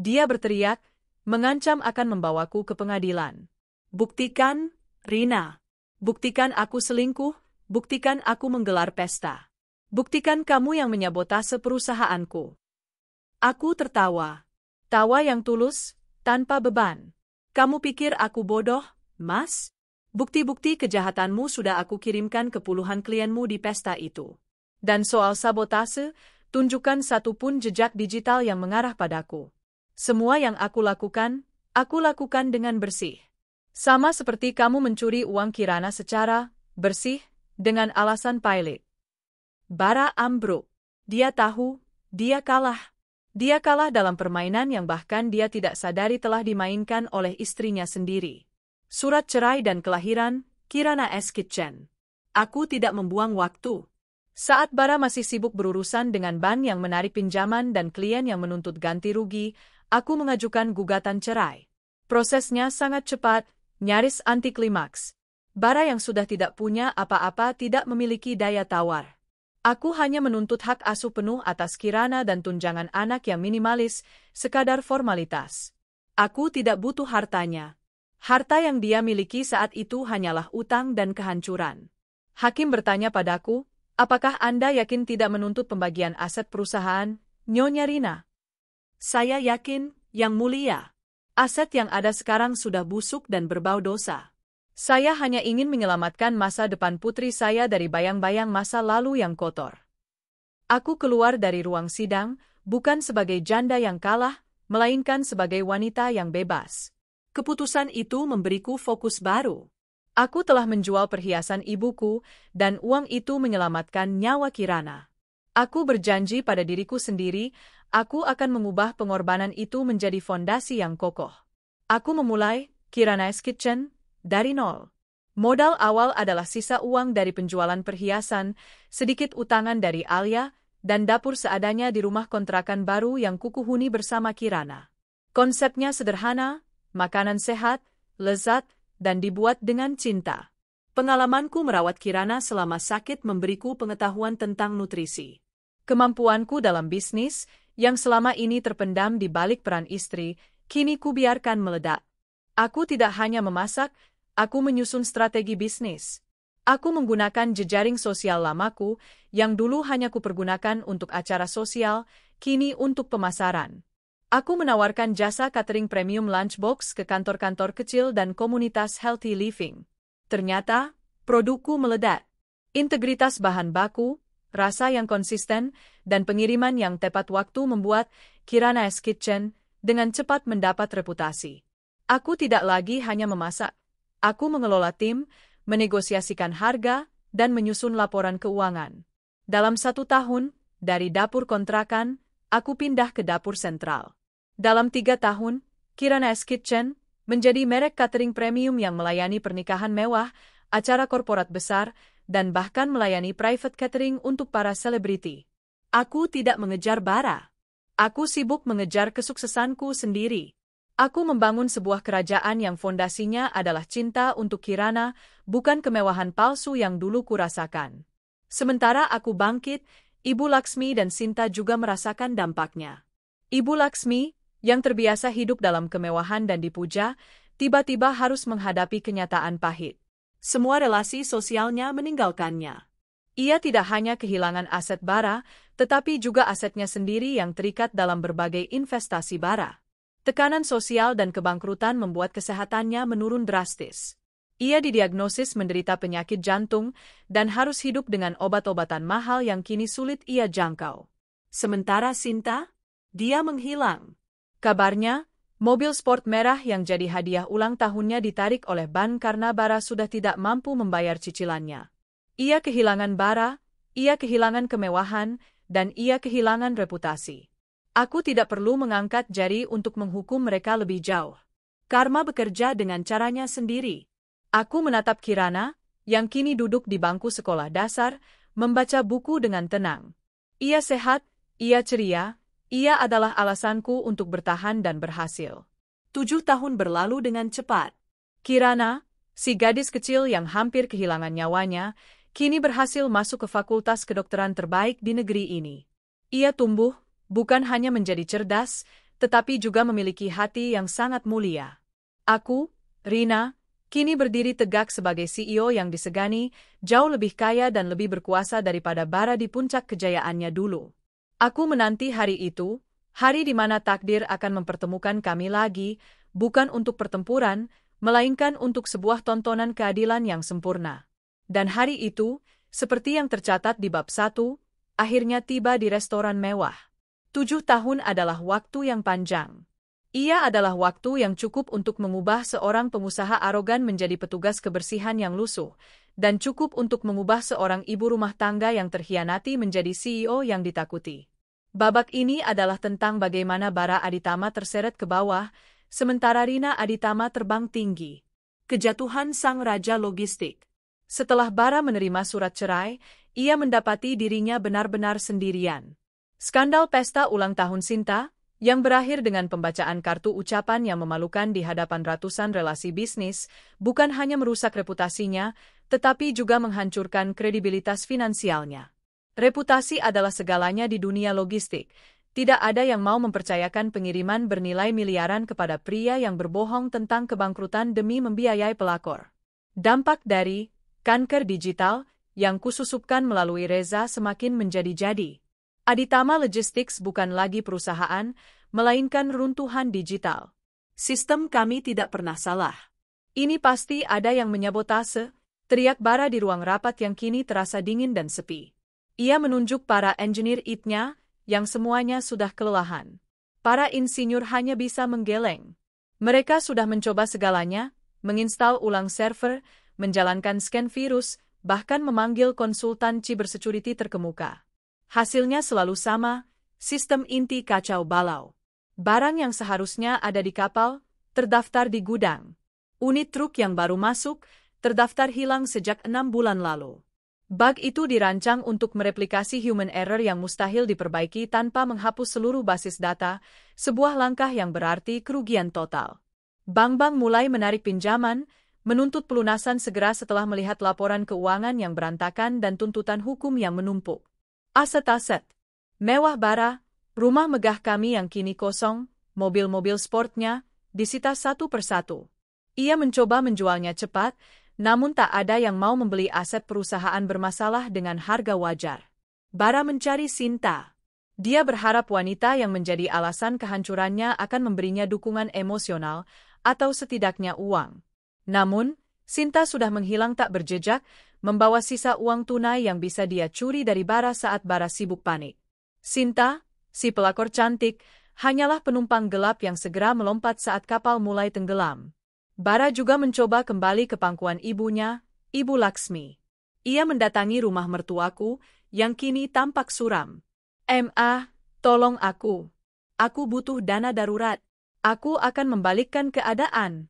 Dia berteriak, mengancam akan membawaku ke pengadilan. Buktikan, Rina. Buktikan aku selingkuh, buktikan aku menggelar pesta. Buktikan kamu yang menyabotase perusahaanku. Aku tertawa. Tawa yang tulus, tanpa beban. Kamu pikir aku bodoh, Mas? Bukti-bukti kejahatanmu sudah aku kirimkan ke puluhan klienmu di pesta itu. Dan soal sabotase, tunjukkan satu pun jejak digital yang mengarah padaku. Semua yang aku lakukan dengan bersih. Sama seperti kamu mencuri uang Kirana secara bersih, dengan alasan pilot. Bara ambruk. Dia tahu, dia kalah. Dia kalah dalam permainan yang bahkan dia tidak sadari telah dimainkan oleh istrinya sendiri. Surat cerai dan kelahiran, Kirana S. Kitchen. Aku tidak membuang waktu. Saat Bara masih sibuk berurusan dengan bank yang menarik pinjaman dan klien yang menuntut ganti rugi, aku mengajukan gugatan cerai. Prosesnya sangat cepat, nyaris anti klimaks. Bara yang sudah tidak punya apa-apa tidak memiliki daya tawar. Aku hanya menuntut hak asuh penuh atas Kirana dan tunjangan anak yang minimalis, sekadar formalitas. Aku tidak butuh hartanya. Harta yang dia miliki saat itu hanyalah utang dan kehancuran. Hakim bertanya padaku, apakah Anda yakin tidak menuntut pembagian aset perusahaan, Nyonya Rina? Saya yakin, Yang Mulia. Aset yang ada sekarang sudah busuk dan berbau dosa. Saya hanya ingin menyelamatkan masa depan putri saya dari bayang-bayang masa lalu yang kotor. Aku keluar dari ruang sidang, bukan sebagai janda yang kalah, melainkan sebagai wanita yang bebas. Keputusan itu memberiku fokus baru. Aku telah menjual perhiasan ibuku, dan uang itu menyelamatkan nyawa Kirana. Aku berjanji pada diriku sendiri, aku akan mengubah pengorbanan itu menjadi fondasi yang kokoh. Aku memulai Kirana's Kitchen dari nol. Modal awal adalah sisa uang dari penjualan perhiasan, sedikit utangan dari Alia, dan dapur seadanya di rumah kontrakan baru yang kukuhuni bersama Kirana. Konsepnya sederhana, makanan sehat, lezat, dan dibuat dengan cinta. Pengalamanku merawat Kirana selama sakit memberiku pengetahuan tentang nutrisi. Kemampuanku dalam bisnis, yang selama ini terpendam di balik peran istri, kini kubiarkan meledak. Aku tidak hanya memasak, aku menyusun strategi bisnis. Aku menggunakan jejaring sosial lamaku, yang dulu hanya kupergunakan untuk acara sosial, kini untuk pemasaran. Aku menawarkan jasa catering premium lunchbox ke kantor-kantor kecil dan komunitas healthy living. Ternyata, produkku meledak. Integritas bahan baku, rasa yang konsisten, dan pengiriman yang tepat waktu membuat Kirana's Kitchen dengan cepat mendapat reputasi. Aku tidak lagi hanya memasak. Aku mengelola tim, menegosiasikan harga, dan menyusun laporan keuangan. Dalam 1 tahun, dari dapur kontrakan, aku pindah ke dapur sentral. Dalam 3 tahun, Kirana's Kitchen menjadi merek catering premium yang melayani pernikahan mewah, acara korporat besar, dan bahkan melayani private catering untuk para selebriti. Aku tidak mengejar bara. Aku sibuk mengejar kesuksesanku sendiri. Aku membangun sebuah kerajaan yang fondasinya adalah cinta untuk Kirana, bukan kemewahan palsu yang dulu kurasakan. Sementara aku bangkit, Ibu Laksmi dan Sinta juga merasakan dampaknya. Ibu Laksmi, yang terbiasa hidup dalam kemewahan dan dipuja, tiba-tiba harus menghadapi kenyataan pahit. Semua relasi sosialnya meninggalkannya. Ia tidak hanya kehilangan aset bara, tetapi juga asetnya sendiri yang terikat dalam berbagai investasi bara. Tekanan sosial dan kebangkrutan membuat kesehatannya menurun drastis. Ia didiagnosis menderita penyakit jantung dan harus hidup dengan obat-obatan mahal yang kini sulit ia jangkau. Sementara Sinta, dia menghilang. Kabarnya, mobil sport merah yang jadi hadiah ulang tahunnya ditarik oleh ban karena bara sudah tidak mampu membayar cicilannya. Ia kehilangan bara, ia kehilangan kemewahan, dan ia kehilangan reputasi. Aku tidak perlu mengangkat jari untuk menghukum mereka lebih jauh. Karma bekerja dengan caranya sendiri. Aku menatap Kirana, yang kini duduk di bangku sekolah dasar, membaca buku dengan tenang. Ia sehat, ia ceria, ia adalah alasanku untuk bertahan dan berhasil. 7 tahun berlalu dengan cepat. Kirana, si gadis kecil yang hampir kehilangan nyawanya, kini berhasil masuk ke fakultas kedokteran terbaik di negeri ini. Ia tumbuh, bukan hanya menjadi cerdas, tetapi juga memiliki hati yang sangat mulia. Aku, Rina, kini berdiri tegak sebagai CEO yang disegani, jauh lebih kaya dan lebih berkuasa daripada bara di puncak kejayaannya dulu. Aku menanti hari itu, hari di mana takdir akan mempertemukan kami lagi, bukan untuk pertempuran, melainkan untuk sebuah tontonan keadilan yang sempurna. Dan hari itu, seperti yang tercatat di bab 1, akhirnya tiba di restoran mewah. 7 tahun adalah waktu yang panjang. Ia adalah waktu yang cukup untuk mengubah seorang pengusaha arogan menjadi petugas kebersihan yang lusuh, dan cukup untuk mengubah seorang ibu rumah tangga yang terhianati menjadi CEO yang ditakuti. Babak ini adalah tentang bagaimana Bara Aditama terseret ke bawah, sementara Rina Aditama terbang tinggi. Kejatuhan sang raja logistik. Setelah Bara menerima surat cerai, ia mendapati dirinya benar-benar sendirian. Skandal pesta ulang tahun Sinta, yang berakhir dengan pembacaan kartu ucapan yang memalukan di hadapan ratusan relasi bisnis, bukan hanya merusak reputasinya, tetapi juga menghancurkan kredibilitas finansialnya. Reputasi adalah segalanya di dunia logistik. Tidak ada yang mau mempercayakan pengiriman bernilai miliaran kepada pria yang berbohong tentang kebangkrutan demi membiayai pelakor. Dampak dari kanker digital yang kususupkan melalui Reza semakin menjadi-jadi. Aditama Logistics bukan lagi perusahaan, melainkan runtuhan digital. Sistem kami tidak pernah salah. Ini pasti ada yang menyabotase, teriak Bara di ruang rapat yang kini terasa dingin dan sepi. Ia menunjuk para engineer IT-nya, yang semuanya sudah kelelahan. Para insinyur hanya bisa menggeleng. Mereka sudah mencoba segalanya, menginstal ulang server, menjalankan scan virus, bahkan memanggil konsultan cybersecurity terkemuka. Hasilnya selalu sama, sistem inti kacau balau. Barang yang seharusnya ada di kapal, terdaftar di gudang. Unit truk yang baru masuk, terdaftar hilang sejak 6 bulan lalu. Bug itu dirancang untuk mereplikasi human error yang mustahil diperbaiki tanpa menghapus seluruh basis data, sebuah langkah yang berarti kerugian total. Bank-bank mulai menarik pinjaman, menuntut pelunasan segera setelah melihat laporan keuangan yang berantakan dan tuntutan hukum yang menumpuk. Aset-aset mewah Bara, rumah megah kami yang kini kosong, mobil-mobil sportnya, disita satu persatu. Ia mencoba menjualnya cepat, namun tak ada yang mau membeli aset perusahaan bermasalah dengan harga wajar. Bara mencari Sinta. Dia berharap wanita yang menjadi alasan kehancurannya akan memberinya dukungan emosional, atau setidaknya uang. Namun, Sinta sudah menghilang tak berjejak, membawa sisa uang tunai yang bisa dia curi dari Bara saat Bara sibuk panik. Sinta, si pelakor cantik, hanyalah penumpang gelap yang segera melompat saat kapal mulai tenggelam. Bara juga mencoba kembali ke pangkuan ibunya, Ibu Laksmi. Ia mendatangi rumah mertuaku, yang kini tampak suram. Tolong aku. Aku butuh dana darurat. Aku akan membalikkan keadaan.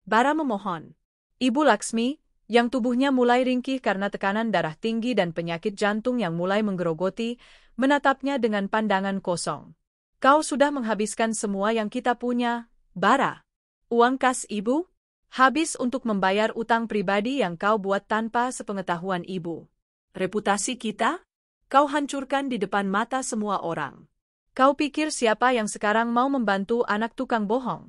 Bara memohon. Ibu Laksmi, yang tubuhnya mulai ringkih karena tekanan darah tinggi dan penyakit jantung yang mulai menggerogoti, menatapnya dengan pandangan kosong. Kau sudah menghabiskan semua yang kita punya, Bara. Uang kas ibu? Habis untuk membayar utang pribadi yang kau buat tanpa sepengetahuan ibu. Reputasi kita? Kau hancurkan di depan mata semua orang. Kau pikir siapa yang sekarang mau membantu anak tukang bohong?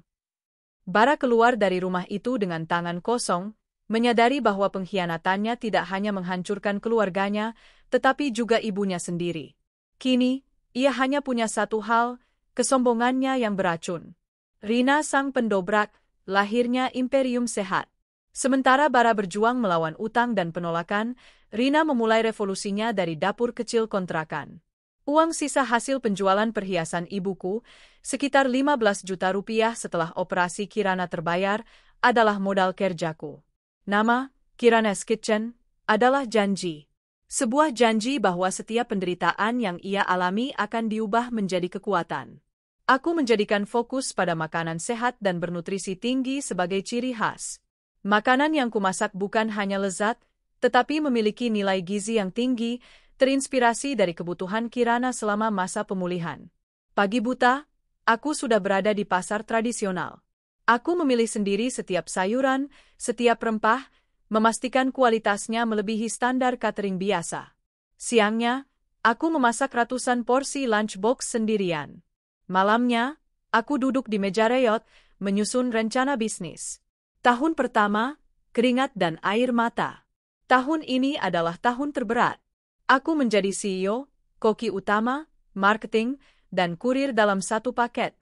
Bara keluar dari rumah itu dengan tangan kosong, menyadari bahwa pengkhianatannya tidak hanya menghancurkan keluarganya, tetapi juga ibunya sendiri. Kini, ia hanya punya satu hal, kesombongannya yang beracun. Rina sang pendobrak, lahirnya imperium sehat. Sementara Bara berjuang melawan utang dan penolakan, Rina memulai revolusinya dari dapur kecil kontrakan. Uang sisa hasil penjualan perhiasan ibuku, sekitar 15 juta rupiah setelah operasi Kirana terbayar, adalah modal kerjaku. Nama, Kirana's Kitchen, adalah janji. Sebuah janji bahwa setiap penderitaan yang ia alami akan diubah menjadi kekuatan. Aku menjadikan fokus pada makanan sehat dan bernutrisi tinggi sebagai ciri khas. Makanan yang kumasak bukan hanya lezat, tetapi memiliki nilai gizi yang tinggi, terinspirasi dari kebutuhan Kirana selama masa pemulihan. Pagi buta, aku sudah berada di pasar tradisional. Aku memilih sendiri setiap sayuran, setiap rempah, memastikan kualitasnya melebihi standar catering biasa. Siangnya, aku memasak ratusan porsi lunchbox sendirian. Malamnya, aku duduk di meja reyot, menyusun rencana bisnis. Tahun pertama, keringat dan air mata. Tahun ini adalah tahun terberat. Aku menjadi CEO, koki utama, marketing, dan kurir dalam satu paket.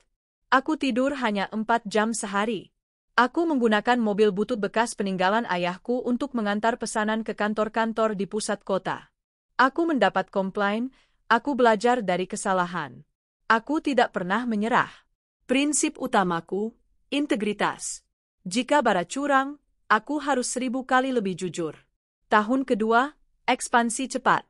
Aku tidur hanya 4 jam sehari. Aku menggunakan mobil butut bekas peninggalan ayahku untuk mengantar pesanan ke kantor-kantor di pusat kota. Aku mendapat komplain, aku belajar dari kesalahan. Aku tidak pernah menyerah. Prinsip utamaku, integritas. Jika Bara curang, aku harus 1000 kali lebih jujur. Tahun kedua, ekspansi cepat.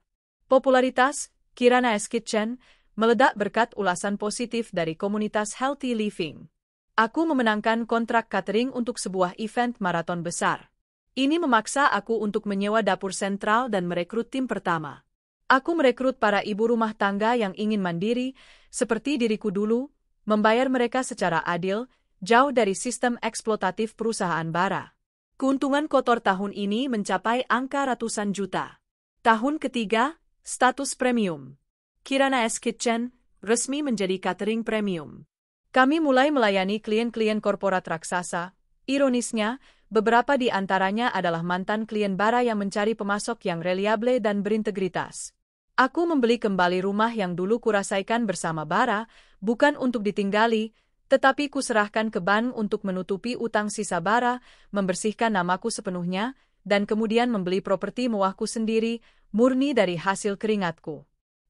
Popularitas, Kirana's Kitchen, meledak berkat ulasan positif dari komunitas Healthy Living. Aku memenangkan kontrak catering untuk sebuah event maraton besar. Ini memaksa aku untuk menyewa dapur sentral dan merekrut tim pertama. Aku merekrut para ibu rumah tangga yang ingin mandiri, seperti diriku dulu, membayar mereka secara adil, jauh dari sistem eksploitatif perusahaan Bara. Keuntungan kotor tahun ini mencapai angka ratusan juta. Tahun ketiga, Status premium. Kirana S Kitchen resmi menjadi catering premium. Kami mulai melayani klien-klien korporat raksasa. Ironisnya, beberapa di antaranya adalah mantan klien Bara yang mencari pemasok yang reliable dan berintegritas. Aku membeli kembali rumah yang dulu kurasaikan bersama Bara, bukan untuk ditinggali, tetapi kuserahkan ke bank untuk menutupi utang sisa Bara, membersihkan namaku sepenuhnya, dan kemudian membeli properti mewahku sendiri, murni dari hasil keringatku.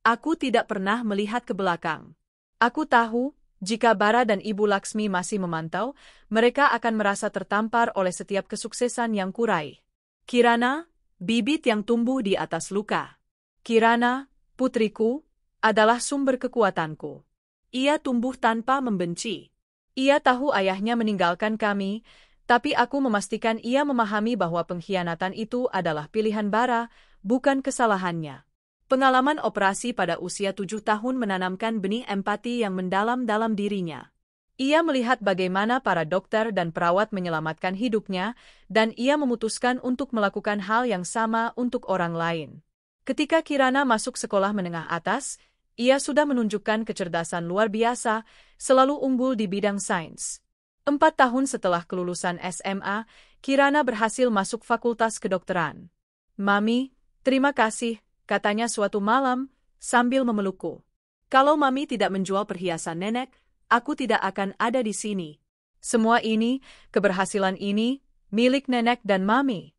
Aku tidak pernah melihat ke belakang. Aku tahu, jika Bara dan Ibu Laksmi masih memantau, mereka akan merasa tertampar oleh setiap kesuksesan yang kurai. Kirana, bibit yang tumbuh di atas luka. Kirana, putriku, adalah sumber kekuatanku. Ia tumbuh tanpa membenci. Ia tahu ayahnya meninggalkan kami, tapi aku memastikan ia memahami bahwa pengkhianatan itu adalah pilihan Bara, bukan kesalahannya. Pengalaman operasi pada usia 7 tahun menanamkan benih empati yang mendalam dalam dirinya. Ia melihat bagaimana para dokter dan perawat menyelamatkan hidupnya, dan ia memutuskan untuk melakukan hal yang sama untuk orang lain. Ketika Kirana masuk sekolah menengah atas, ia sudah menunjukkan kecerdasan luar biasa, selalu unggul di bidang sains. 4 tahun setelah kelulusan SMA, Kirana berhasil masuk fakultas kedokteran. "Mami, terima kasih," katanya suatu malam, sambil memelukku. "Kalau Mami tidak menjual perhiasan nenek, aku tidak akan ada di sini." Semua ini, keberhasilan ini, milik nenek dan Mami.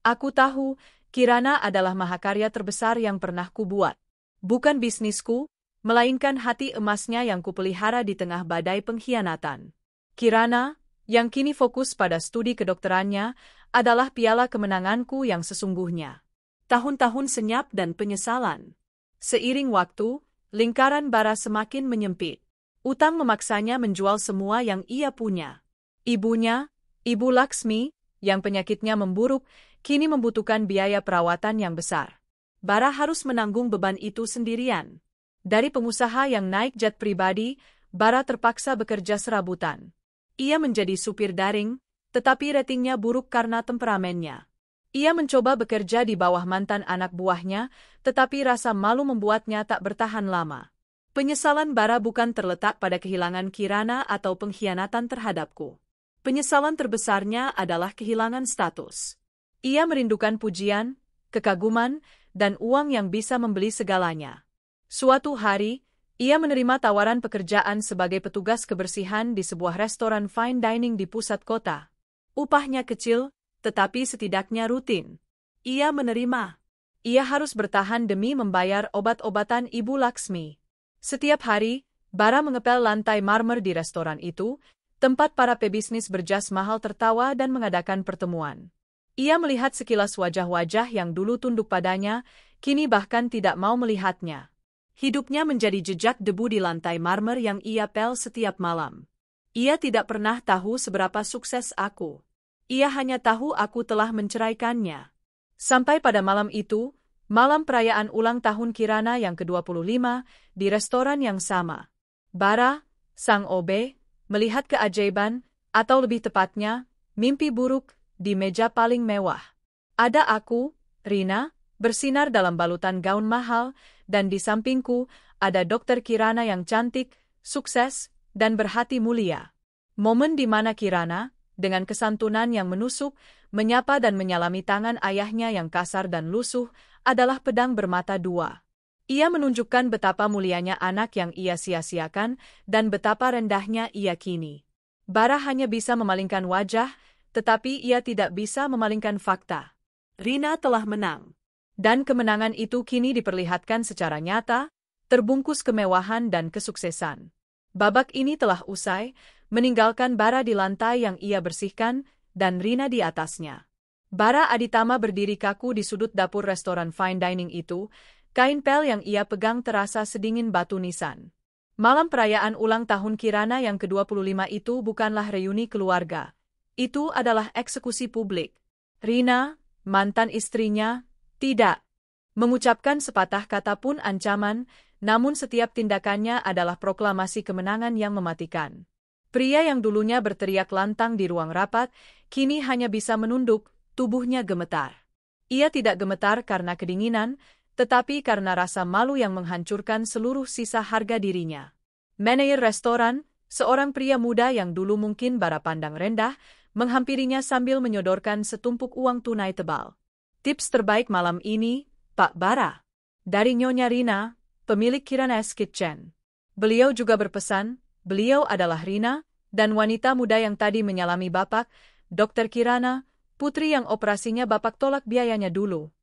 Aku tahu, Kirana adalah mahakarya terbesar yang pernah kubuat. Bukan bisnisku, melainkan hati emasnya yang kupelihara di tengah badai pengkhianatan. Kirana, yang kini fokus pada studi kedokterannya, adalah piala kemenanganku yang sesungguhnya. Tahun-tahun senyap dan penyesalan. Seiring waktu, lingkaran Bara semakin menyempit. Utang memaksanya menjual semua yang ia punya. Ibunya, Ibu Laksmi, yang penyakitnya memburuk, kini membutuhkan biaya perawatan yang besar. Bara harus menanggung beban itu sendirian. Dari pengusaha yang naik jet pribadi, Bara terpaksa bekerja serabutan. Ia menjadi supir daring, tetapi ratingnya buruk karena temperamennya. Ia mencoba bekerja di bawah mantan anak buahnya, tetapi rasa malu membuatnya tak bertahan lama. Penyesalan Bara bukan terletak pada kehilangan Kirana atau pengkhianatan terhadapku. Penyesalan terbesarnya adalah kehilangan status. Ia merindukan pujian, kekaguman, dan uang yang bisa membeli segalanya. Suatu hari, ia menerima tawaran pekerjaan sebagai petugas kebersihan di sebuah restoran fine dining di pusat kota. Upahnya kecil, tetapi setidaknya rutin. Ia menerima. Ia harus bertahan demi membayar obat-obatan Ibu Laksmi. Setiap hari, Bara mengepel lantai marmer di restoran itu, tempat para pebisnis berjas mahal tertawa dan mengadakan pertemuan. Ia melihat sekilas wajah-wajah yang dulu tunduk padanya, kini bahkan tidak mau melihatnya. Hidupnya menjadi jejak debu di lantai marmer yang ia pel setiap malam. Ia tidak pernah tahu seberapa sukses aku. Ia hanya tahu aku telah menceraikannya. Sampai pada malam itu, malam perayaan ulang tahun Kirana yang ke-25, di restoran yang sama. Bara, sang OB, melihat keajaiban, atau lebih tepatnya, mimpi buruk, di meja paling mewah. Ada aku, Rina, bersinar dalam balutan gaun mahal, dan di sampingku, ada Dokter Kirana yang cantik, sukses, dan berhati mulia. Momen di mana Kirana, dengan kesantunan yang menusuk, menyapa dan menyalami tangan ayahnya yang kasar dan lusuh, adalah pedang bermata dua. Ia menunjukkan betapa mulianya anak yang ia sia-siakan, dan betapa rendahnya ia kini. Bara hanya bisa memalingkan wajah, tetapi ia tidak bisa memalingkan fakta. Rina telah menang. Dan kemenangan itu kini diperlihatkan secara nyata, terbungkus kemewahan dan kesuksesan. Babak ini telah usai, meninggalkan Bara di lantai yang ia bersihkan, dan Rina di atasnya. Bara Aditama berdiri kaku di sudut dapur restoran fine dining itu, kain pel yang ia pegang terasa sedingin batu nisan. Malam perayaan ulang tahun Kirana yang ke-25 itu bukanlah reuni keluarga. Itu adalah eksekusi publik. Rina, mantan istrinya, tidak mengucapkan sepatah kata pun ancaman, namun setiap tindakannya adalah proklamasi kemenangan yang mematikan. Pria yang dulunya berteriak lantang di ruang rapat, kini hanya bisa menunduk, tubuhnya gemetar. Ia tidak gemetar karena kedinginan, tetapi karena rasa malu yang menghancurkan seluruh sisa harga dirinya. Manajer restoran, seorang pria muda yang dulu mungkin Bara pandang rendah, menghampirinya sambil menyodorkan setumpuk uang tunai tebal. Tips terbaik malam ini, Pak Bara. Dari Nyonya Rina, pemilik Kirana's Kitchen. Beliau juga berpesan, beliau adalah Rina, dan wanita muda yang tadi menyalami Bapak, Dr. Kirana, putri yang operasinya Bapak tolak biayanya dulu.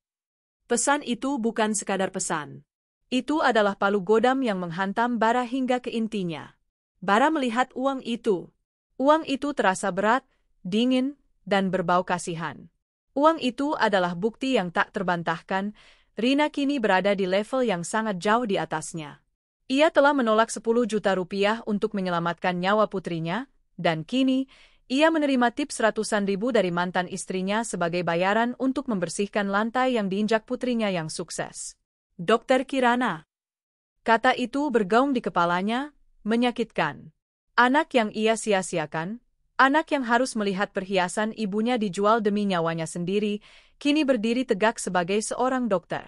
Pesan itu bukan sekadar pesan. Itu adalah palu godam yang menghantam Bara hingga ke intinya. Bara melihat uang itu. Uang itu terasa berat, dingin, dan berbau kasihan. Uang itu adalah bukti yang tak terbantahkan, Rina kini berada di level yang sangat jauh di atasnya. Ia telah menolak 10 juta rupiah untuk menyelamatkan nyawa putrinya, dan kini, ia menerima tips ratusan ribu dari mantan istrinya sebagai bayaran untuk membersihkan lantai yang diinjak putrinya yang sukses. Dokter Kirana. Kata itu bergaung di kepalanya, menyakitkan. Anak yang ia sia-siakan, anak yang harus melihat perhiasan ibunya dijual demi nyawanya sendiri, kini berdiri tegak sebagai seorang dokter.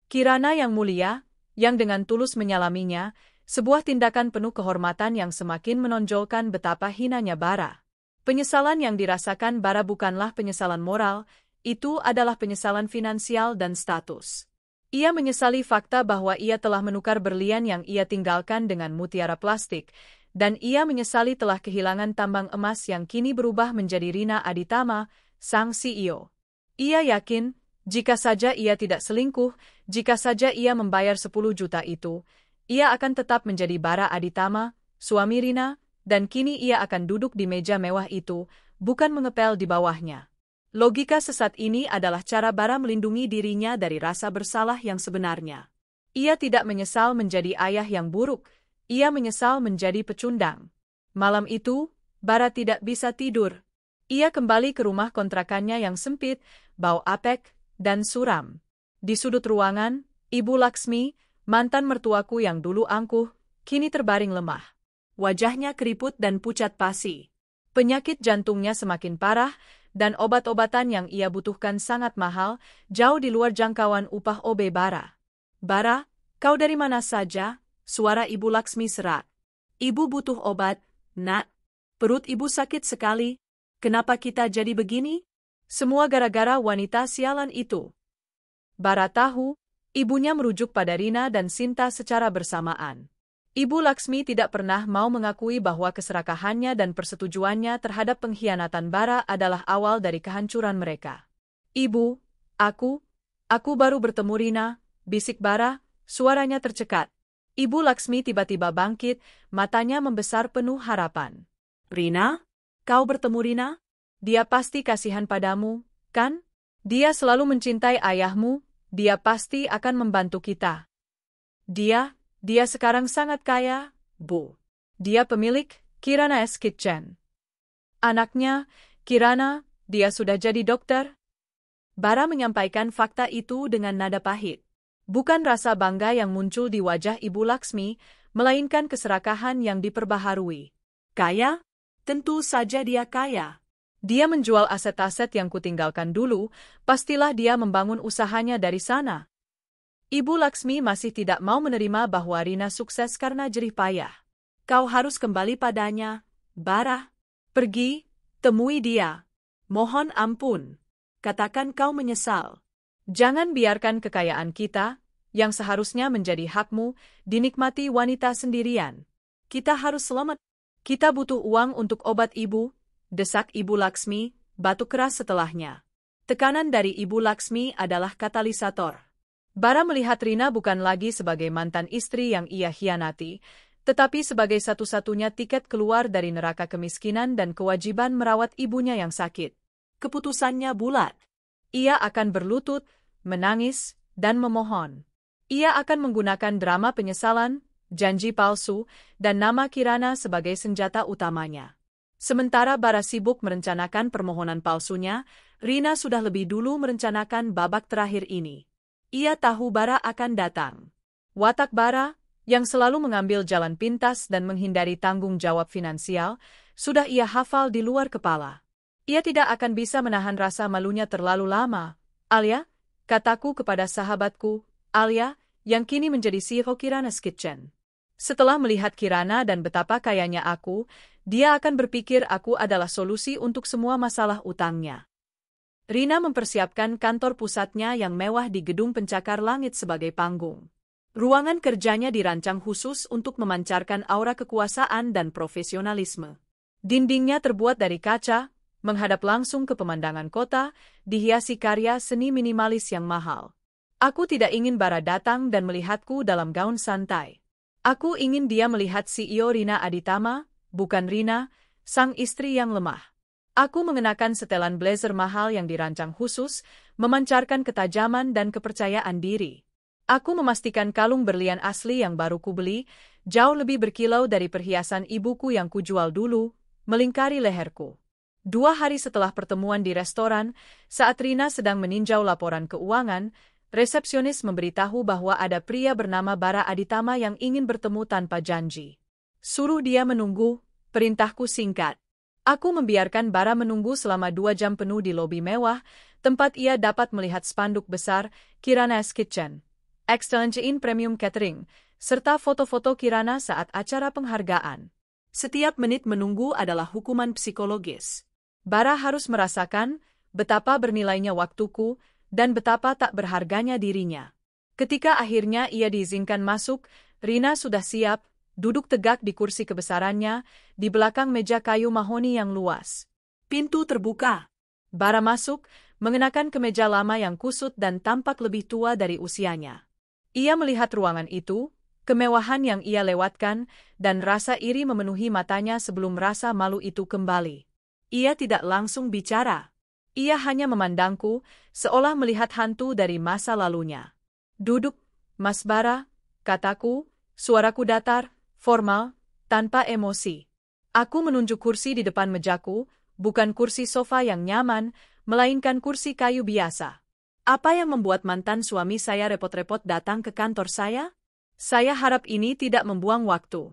Kirana yang mulia, yang dengan tulus menyalaminya, sebuah tindakan penuh kehormatan yang semakin menonjolkan betapa hinanya Bara. Penyesalan yang dirasakan Bara bukanlah penyesalan moral, itu adalah penyesalan finansial dan status. Ia menyesali fakta bahwa ia telah menukar berlian yang ia tinggalkan dengan mutiara plastik, dan ia menyesali telah kehilangan tambang emas yang kini berubah menjadi Rina Aditama, sang CEO. Ia yakin, jika saja ia tidak selingkuh, jika saja ia membayar 10 juta itu, ia akan tetap menjadi Bara Aditama, suami Rina, dan kini ia akan duduk di meja mewah itu, bukan mengepel di bawahnya. Logika sesat ini adalah cara Bara melindungi dirinya dari rasa bersalah yang sebenarnya. Ia tidak menyesal menjadi ayah yang buruk, ia menyesal menjadi pecundang. Malam itu, Bara tidak bisa tidur. Ia kembali ke rumah kontrakannya yang sempit, bau apek, dan suram. Di sudut ruangan, Ibu Laksmi, mantan mertuaku yang dulu angkuh, kini terbaring lemah. Wajahnya keriput dan pucat pasi. Penyakit jantungnya semakin parah, dan obat-obatan yang ia butuhkan sangat mahal, jauh di luar jangkauan upah OB Bara. Bara, kau dari mana saja? Suara Ibu Laksmi serak. Ibu butuh obat, Nak. Perut ibu sakit sekali. Kenapa kita jadi begini? Semua gara-gara wanita sialan itu. Bara tahu, ibunya merujuk pada Rina dan Sinta secara bersamaan. Ibu Laksmi tidak pernah mau mengakui bahwa keserakahannya dan persetujuannya terhadap pengkhianatan Bara adalah awal dari kehancuran mereka. Ibu, aku baru bertemu Rina, bisik Bara, suaranya tercekat. Ibu Laksmi tiba-tiba bangkit, matanya membesar penuh harapan. Rina? Kau bertemu Rina? Dia pasti kasihan padamu, kan? Dia selalu mencintai ayahmu, dia pasti akan membantu kita. Dia sekarang sangat kaya, Bu. Dia pemilik Kirana's Kitchen. Anaknya, Kirana, dia sudah jadi dokter. Bara menyampaikan fakta itu dengan nada pahit. Bukan rasa bangga yang muncul di wajah Ibu Laksmi, melainkan keserakahan yang diperbaharui. Kaya? Tentu saja dia kaya. Dia menjual aset-aset yang kutinggalkan dulu, pastilah dia membangun usahanya dari sana. Ibu Laksmi masih tidak mau menerima bahwa Rina sukses karena jerih payah. Kau harus kembali padanya, Bara. Pergi, temui dia. Mohon ampun. Katakan kau menyesal. Jangan biarkan kekayaan kita, yang seharusnya menjadi hakmu, dinikmati wanita sendirian. Kita harus selamat. Kita butuh uang untuk obat ibu, desak Ibu Laksmi, batuk keras setelahnya. Tekanan dari Ibu Laksmi adalah katalisator. Bara melihat Rina bukan lagi sebagai mantan istri yang ia khianati, tetapi sebagai satu-satunya tiket keluar dari neraka kemiskinan dan kewajiban merawat ibunya yang sakit. Keputusannya bulat. Ia akan berlutut, menangis, dan memohon. Ia akan menggunakan drama penyesalan, janji palsu, dan nama Kirana sebagai senjata utamanya. Sementara Bara sibuk merencanakan permohonan palsunya, Rina sudah lebih dulu merencanakan babak terakhir ini. Ia tahu Bara akan datang. Watak Bara, yang selalu mengambil jalan pintas dan menghindari tanggung jawab finansial, sudah ia hafal di luar kepala. Ia tidak akan bisa menahan rasa malunya terlalu lama. Alia, kataku kepada sahabatku, Alia, yang kini menjadi CEO Kirana's Kitchen. Setelah melihat Kirana dan betapa kayanya aku, dia akan berpikir aku adalah solusi untuk semua masalah utangnya. Rina mempersiapkan kantor pusatnya yang mewah di gedung pencakar langit sebagai panggung. Ruangan kerjanya dirancang khusus untuk memancarkan aura kekuasaan dan profesionalisme. Dindingnya terbuat dari kaca, menghadap langsung ke pemandangan kota, dihiasi karya seni minimalis yang mahal. Aku tidak ingin Bara datang dan melihatku dalam gaun santai. Aku ingin dia melihat CEO Rina Aditama, bukan Rina, sang istri yang lemah. Aku mengenakan setelan blazer mahal yang dirancang khusus, memancarkan ketajaman dan kepercayaan diri. Aku memastikan kalung berlian asli yang baru kubeli, jauh lebih berkilau dari perhiasan ibuku yang kujual dulu, melingkari leherku. 2 hari setelah pertemuan di restoran, saat Rina sedang meninjau laporan keuangan, resepsionis memberitahu bahwa ada pria bernama Bara Aditama yang ingin bertemu tanpa janji. Suruh dia menunggu, perintahku singkat. Aku membiarkan Bara menunggu selama 2 jam penuh di lobi mewah, tempat ia dapat melihat spanduk besar, Kirana's Kitchen, Excellence in Premium Catering, serta foto-foto Kirana saat acara penghargaan. Setiap menit menunggu adalah hukuman psikologis. Bara harus merasakan betapa bernilainya waktuku, dan betapa tak berharganya dirinya. Ketika akhirnya ia diizinkan masuk, Rina sudah siap, duduk tegak di kursi kebesarannya, di belakang meja kayu mahoni yang luas. Pintu terbuka. Bara masuk, mengenakan kemeja lama yang kusut dan tampak lebih tua dari usianya. Ia melihat ruangan itu, kemewahan yang ia lewatkan, dan rasa iri memenuhi matanya sebelum rasa malu itu kembali. Ia tidak langsung bicara. Ia hanya memandangku, seolah melihat hantu dari masa lalunya. Duduk, Mas Bara, kataku, suaraku datar, formal, tanpa emosi. Aku menunjuk kursi di depan mejaku, bukan kursi sofa yang nyaman, melainkan kursi kayu biasa. Apa yang membuat mantan suami saya repot-repot datang ke kantor saya? Saya harap ini tidak membuang waktu.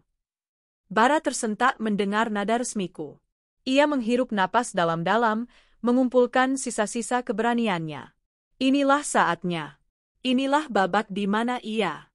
Bara tersentak mendengar nada resmiku. Ia menghirup napas dalam-dalam, mengumpulkan sisa-sisa keberaniannya. Inilah saatnya. Inilah babak di mana ia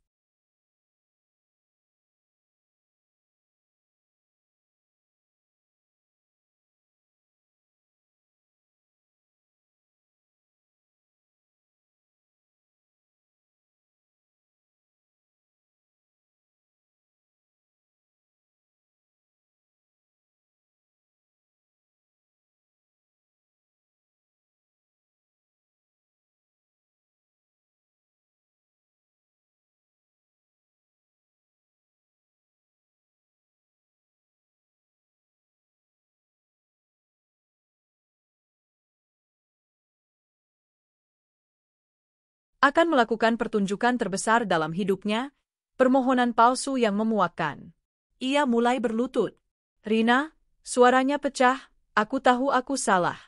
akan melakukan pertunjukan terbesar dalam hidupnya, permohonan palsu yang memuakkan. Ia mulai berlutut. Rina, suaranya pecah, aku tahu aku salah.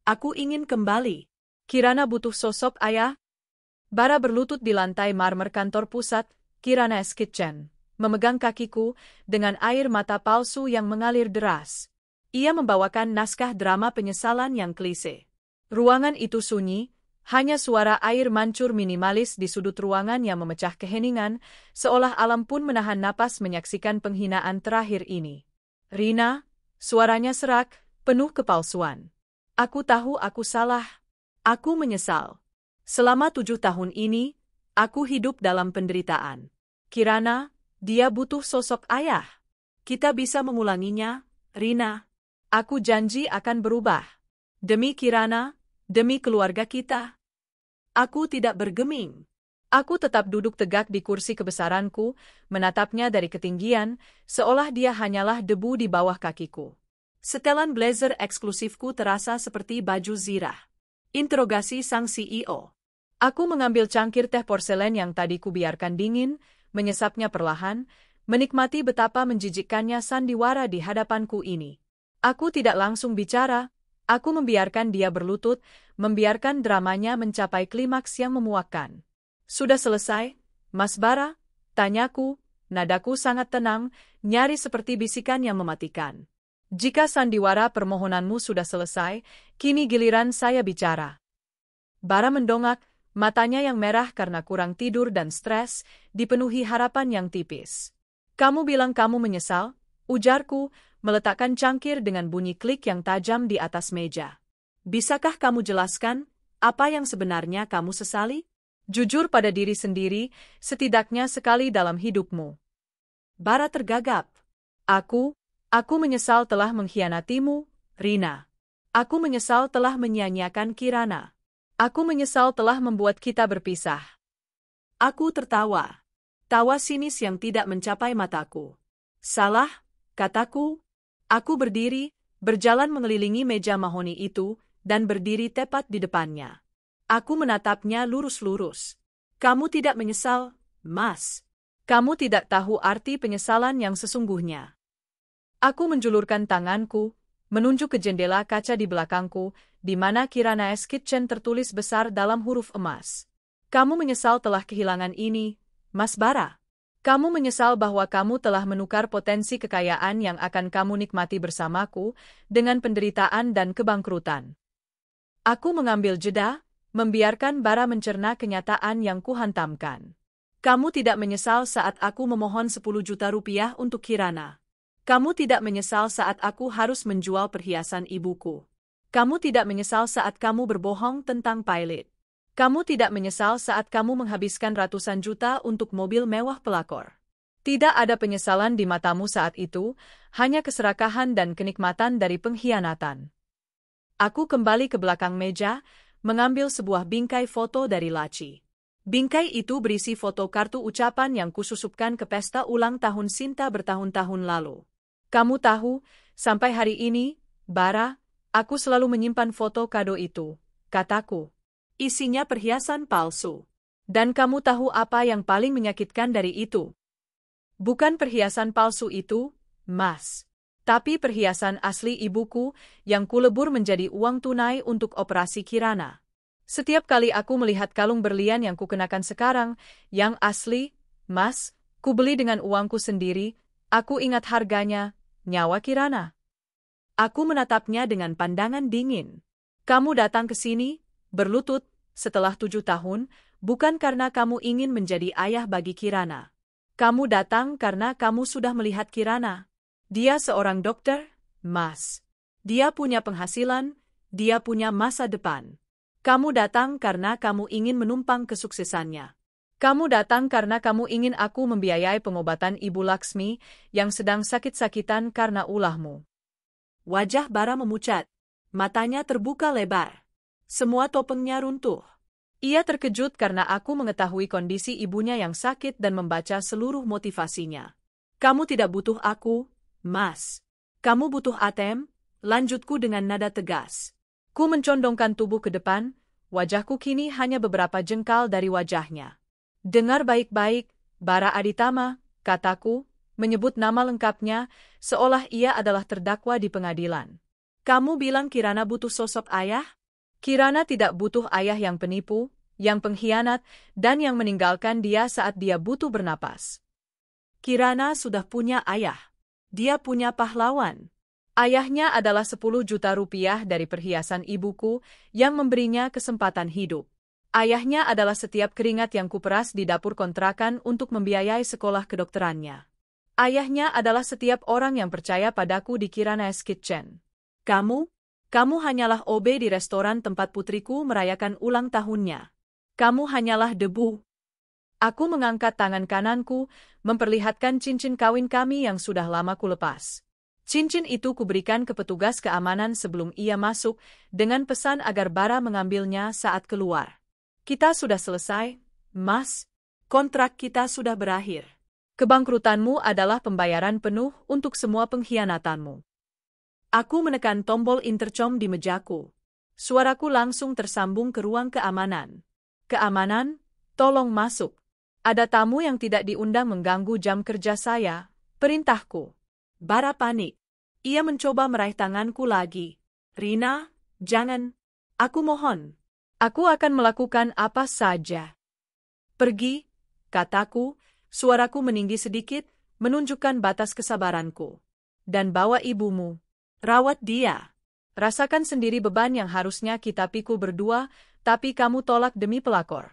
Aku ingin kembali. Kirana butuh sosok ayah. Bara berlutut di lantai marmer kantor pusat, Kirana's Kitchen, memegang kakiku, dengan air mata palsu yang mengalir deras. Ia membawakan naskah drama penyesalan yang klise. Ruangan itu sunyi, hanya suara air mancur minimalis di sudut ruangan yang memecah keheningan, seolah alam pun menahan napas menyaksikan penghinaan terakhir ini. Rina, suaranya serak, penuh kepalsuan. Aku tahu aku salah. Aku menyesal. Selama 7 tahun ini, aku hidup dalam penderitaan. Kirana, dia butuh sosok ayah. Kita bisa mengulanginya, Rina. Aku janji akan berubah. Demi Kirana, demi keluarga kita. Aku tidak bergeming. Aku tetap duduk tegak di kursi kebesaranku, menatapnya dari ketinggian, seolah dia hanyalah debu di bawah kakiku. Setelan blazer eksklusifku terasa seperti baju zirah. Interogasi sang CEO. Aku mengambil cangkir teh porselen yang tadi kubiarkan dingin, menyesapnya perlahan, menikmati betapa menjijikkannya sandiwara di hadapanku ini. Aku tidak langsung bicara. Aku membiarkan dia berlutut, membiarkan dramanya mencapai klimaks yang memuakkan. Sudah selesai, Mas Bara? Tanyaku, nadaku sangat tenang, nyaris seperti bisikan yang mematikan. Jika sandiwara permohonanmu sudah selesai, kini giliran saya bicara. Bara mendongak, Matanya yang merah karena kurang tidur dan stres, dipenuhi harapan yang tipis. Kamu bilang kamu menyesal? Ujarku, meletakkan cangkir dengan bunyi klik yang tajam di atas meja. Bisakah kamu jelaskan, apa yang sebenarnya kamu sesali? Jujur pada diri sendiri, setidaknya sekali dalam hidupmu. Bara tergagap. Aku menyesal telah mengkhianatimu, Rina. Aku menyesal telah menyia-nyiakan Kirana. Aku menyesal telah membuat kita berpisah. Aku tertawa. Tawa sinis yang tidak mencapai mataku. Salah, kataku. Aku berdiri, berjalan mengelilingi meja mahoni itu, dan berdiri tepat di depannya. Aku menatapnya lurus-lurus. Kamu tidak menyesal, Mas. Kamu tidak tahu arti penyesalan yang sesungguhnya. Aku menjulurkan tanganku, menunjuk ke jendela kaca di belakangku, di mana Kirana's Kitchen tertulis besar dalam huruf emas. Kamu menyesal telah kehilangan ini, Mas Bara. Kamu menyesal bahwa kamu telah menukar potensi kekayaan yang akan kamu nikmati bersamaku dengan penderitaan dan kebangkrutan. Aku mengambil jeda, membiarkan Bara mencerna kenyataan yang kuhantamkan. Kamu tidak menyesal saat aku memohon 10 juta rupiah untuk Kirana. Kamu tidak menyesal saat aku harus menjual perhiasan ibuku. Kamu tidak menyesal saat kamu berbohong tentang pilot. Kamu tidak menyesal saat kamu menghabiskan ratusan juta untuk mobil mewah pelakor. Tidak ada penyesalan di matamu saat itu, hanya keserakahan dan kenikmatan dari pengkhianatan. Aku kembali ke belakang meja, mengambil sebuah bingkai foto dari laci. Bingkai itu berisi foto kartu ucapan yang kususupkan ke pesta ulang tahun Sinta bertahun-tahun lalu. Kamu tahu, sampai hari ini, Bara, aku selalu menyimpan foto kado itu, kataku. Isinya perhiasan palsu. Dan kamu tahu apa yang paling menyakitkan dari itu? Bukan perhiasan palsu itu, Mas. Tapi perhiasan asli ibuku yang kulebur menjadi uang tunai untuk operasi Kirana. Setiap kali aku melihat kalung berlian yang kukenakan sekarang, yang asli, Mas, kubeli dengan uangku sendiri, aku ingat harganya, nyawa Kirana. Aku menatapnya dengan pandangan dingin. Kamu datang ke sini, berlutut, setelah 7 tahun, bukan karena kamu ingin menjadi ayah bagi Kirana. Kamu datang karena kamu sudah melihat Kirana. Dia seorang dokter, Mas. Dia punya penghasilan, dia punya masa depan. Kamu datang karena kamu ingin menumpang kesuksesannya. Kamu datang karena kamu ingin aku membiayai pengobatan Ibu Laksmi yang sedang sakit-sakitan karena ulahmu. Wajah Bara memucat. Matanya terbuka lebar. Semua topengnya runtuh. Ia terkejut karena aku mengetahui kondisi ibunya yang sakit dan membaca seluruh motivasinya. Kamu tidak butuh aku, Mas. Kamu butuh ATM, lanjutku dengan nada tegas. Ku mencondongkan tubuh ke depan, wajahku kini hanya beberapa jengkal dari wajahnya. Dengar baik-baik, Bara Aditama, kataku, menyebut nama lengkapnya, seolah ia adalah terdakwa di pengadilan. Kamu bilang Kirana butuh sosok ayah? Kirana tidak butuh ayah yang penipu, yang pengkhianat, dan yang meninggalkan dia saat dia butuh bernapas. Kirana sudah punya ayah. Dia punya pahlawan. Ayahnya adalah 10 juta rupiah dari perhiasan ibuku yang memberinya kesempatan hidup. Ayahnya adalah setiap keringat yang kuperas di dapur kontrakan untuk membiayai sekolah kedokterannya. Ayahnya adalah setiap orang yang percaya padaku di Kirana's Kitchen. Kamu hanyalah OB di restoran tempat putriku merayakan ulang tahunnya. Kamu hanyalah debu. Aku mengangkat tangan kananku, memperlihatkan cincin kawin kami yang sudah lama kulepas. Cincin itu kuberikan ke petugas keamanan sebelum ia masuk, dengan pesan agar Bara mengambilnya saat keluar. Kita sudah selesai, Mas. Kontrak kita sudah berakhir. Kebangkrutanmu adalah pembayaran penuh untuk semua pengkhianatanmu. Aku menekan tombol intercom di mejaku. Suaraku langsung tersambung ke ruang keamanan. Keamanan, tolong masuk. Ada tamu yang tidak diundang mengganggu jam kerja saya, perintahku. Bara panik. Ia mencoba meraih tanganku lagi. Rina, jangan. Aku mohon. Aku akan melakukan apa saja. Pergi, kataku, suaraku meninggi sedikit, menunjukkan batas kesabaranku. Dan bawa ibumu. Rawat dia. Rasakan sendiri beban yang harusnya kita pikul berdua, tapi kamu tolak demi pelakor.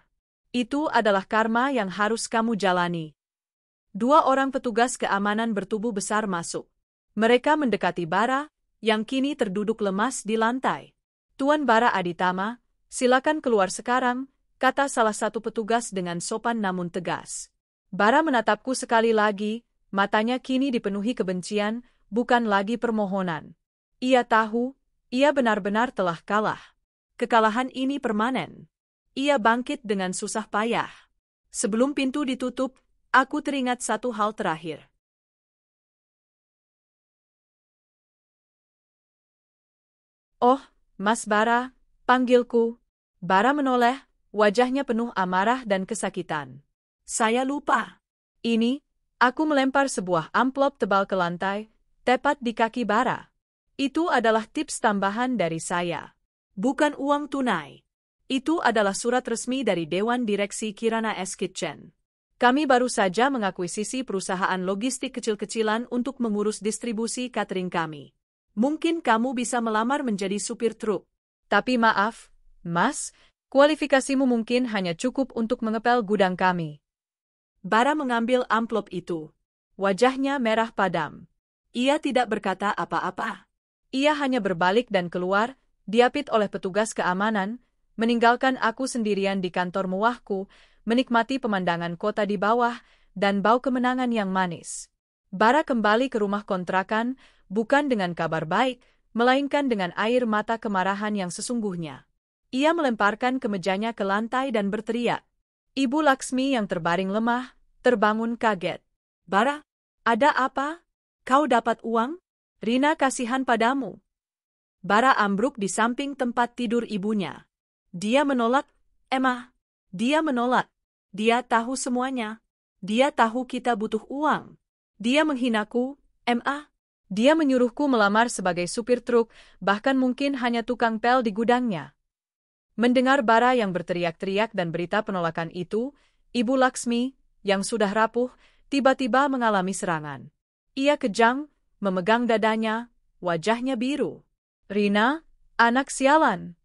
Itu adalah karma yang harus kamu jalani. 2 orang petugas keamanan bertubuh besar masuk. Mereka mendekati Bara, yang kini terduduk lemas di lantai. Tuan Bara Aditama, silakan keluar sekarang, kata salah satu petugas dengan sopan namun tegas. Bara menatapku sekali lagi, matanya kini dipenuhi kebencian, bukan lagi permohonan. Ia tahu, ia benar-benar telah kalah. Kekalahan ini permanen. Ia bangkit dengan susah payah. Sebelum pintu ditutup, aku teringat satu hal terakhir. Oh, Mas Bara, panggilku. Bara menoleh, wajahnya penuh amarah dan kesakitan. Saya lupa. Ini, aku melempar sebuah amplop tebal ke lantai, tepat di kaki Bara. Itu adalah tips tambahan dari saya. Bukan uang tunai. Itu adalah surat resmi dari Dewan Direksi Kirana S Kitchen. Kami baru saja mengakuisisi perusahaan logistik kecil-kecilan untuk mengurus distribusi catering kami. Mungkin kamu bisa melamar menjadi supir truk. Tapi maaf, Mas, kualifikasimu mungkin hanya cukup untuk mengepel gudang kami. Bara mengambil amplop itu. Wajahnya merah padam. Ia tidak berkata apa-apa. Ia hanya berbalik dan keluar, diapit oleh petugas keamanan, meninggalkan aku sendirian di kantor mewahku, menikmati pemandangan kota di bawah, dan bau kemenangan yang manis. Bara kembali ke rumah kontrakan, bukan dengan kabar baik, melainkan dengan air mata kemarahan yang sesungguhnya. Ia melemparkan kemejanya ke lantai dan berteriak. Ibu Laksmi yang terbaring lemah, terbangun kaget. Bara, ada apa? Kau dapat uang? Rina kasihan padamu. Bara ambruk di samping tempat tidur ibunya. Dia menolak, Emma. Dia menolak. Dia tahu semuanya. Dia tahu kita butuh uang. Dia menghinaku, Emma. Dia menyuruhku melamar sebagai supir truk, bahkan mungkin hanya tukang pel di gudangnya. Mendengar Bara yang berteriak-teriak dan berita penolakan itu, Ibu Laksmi, yang sudah rapuh, tiba-tiba mengalami serangan. Ia kejang, memegang dadanya, wajahnya biru. Rina, anak sialan.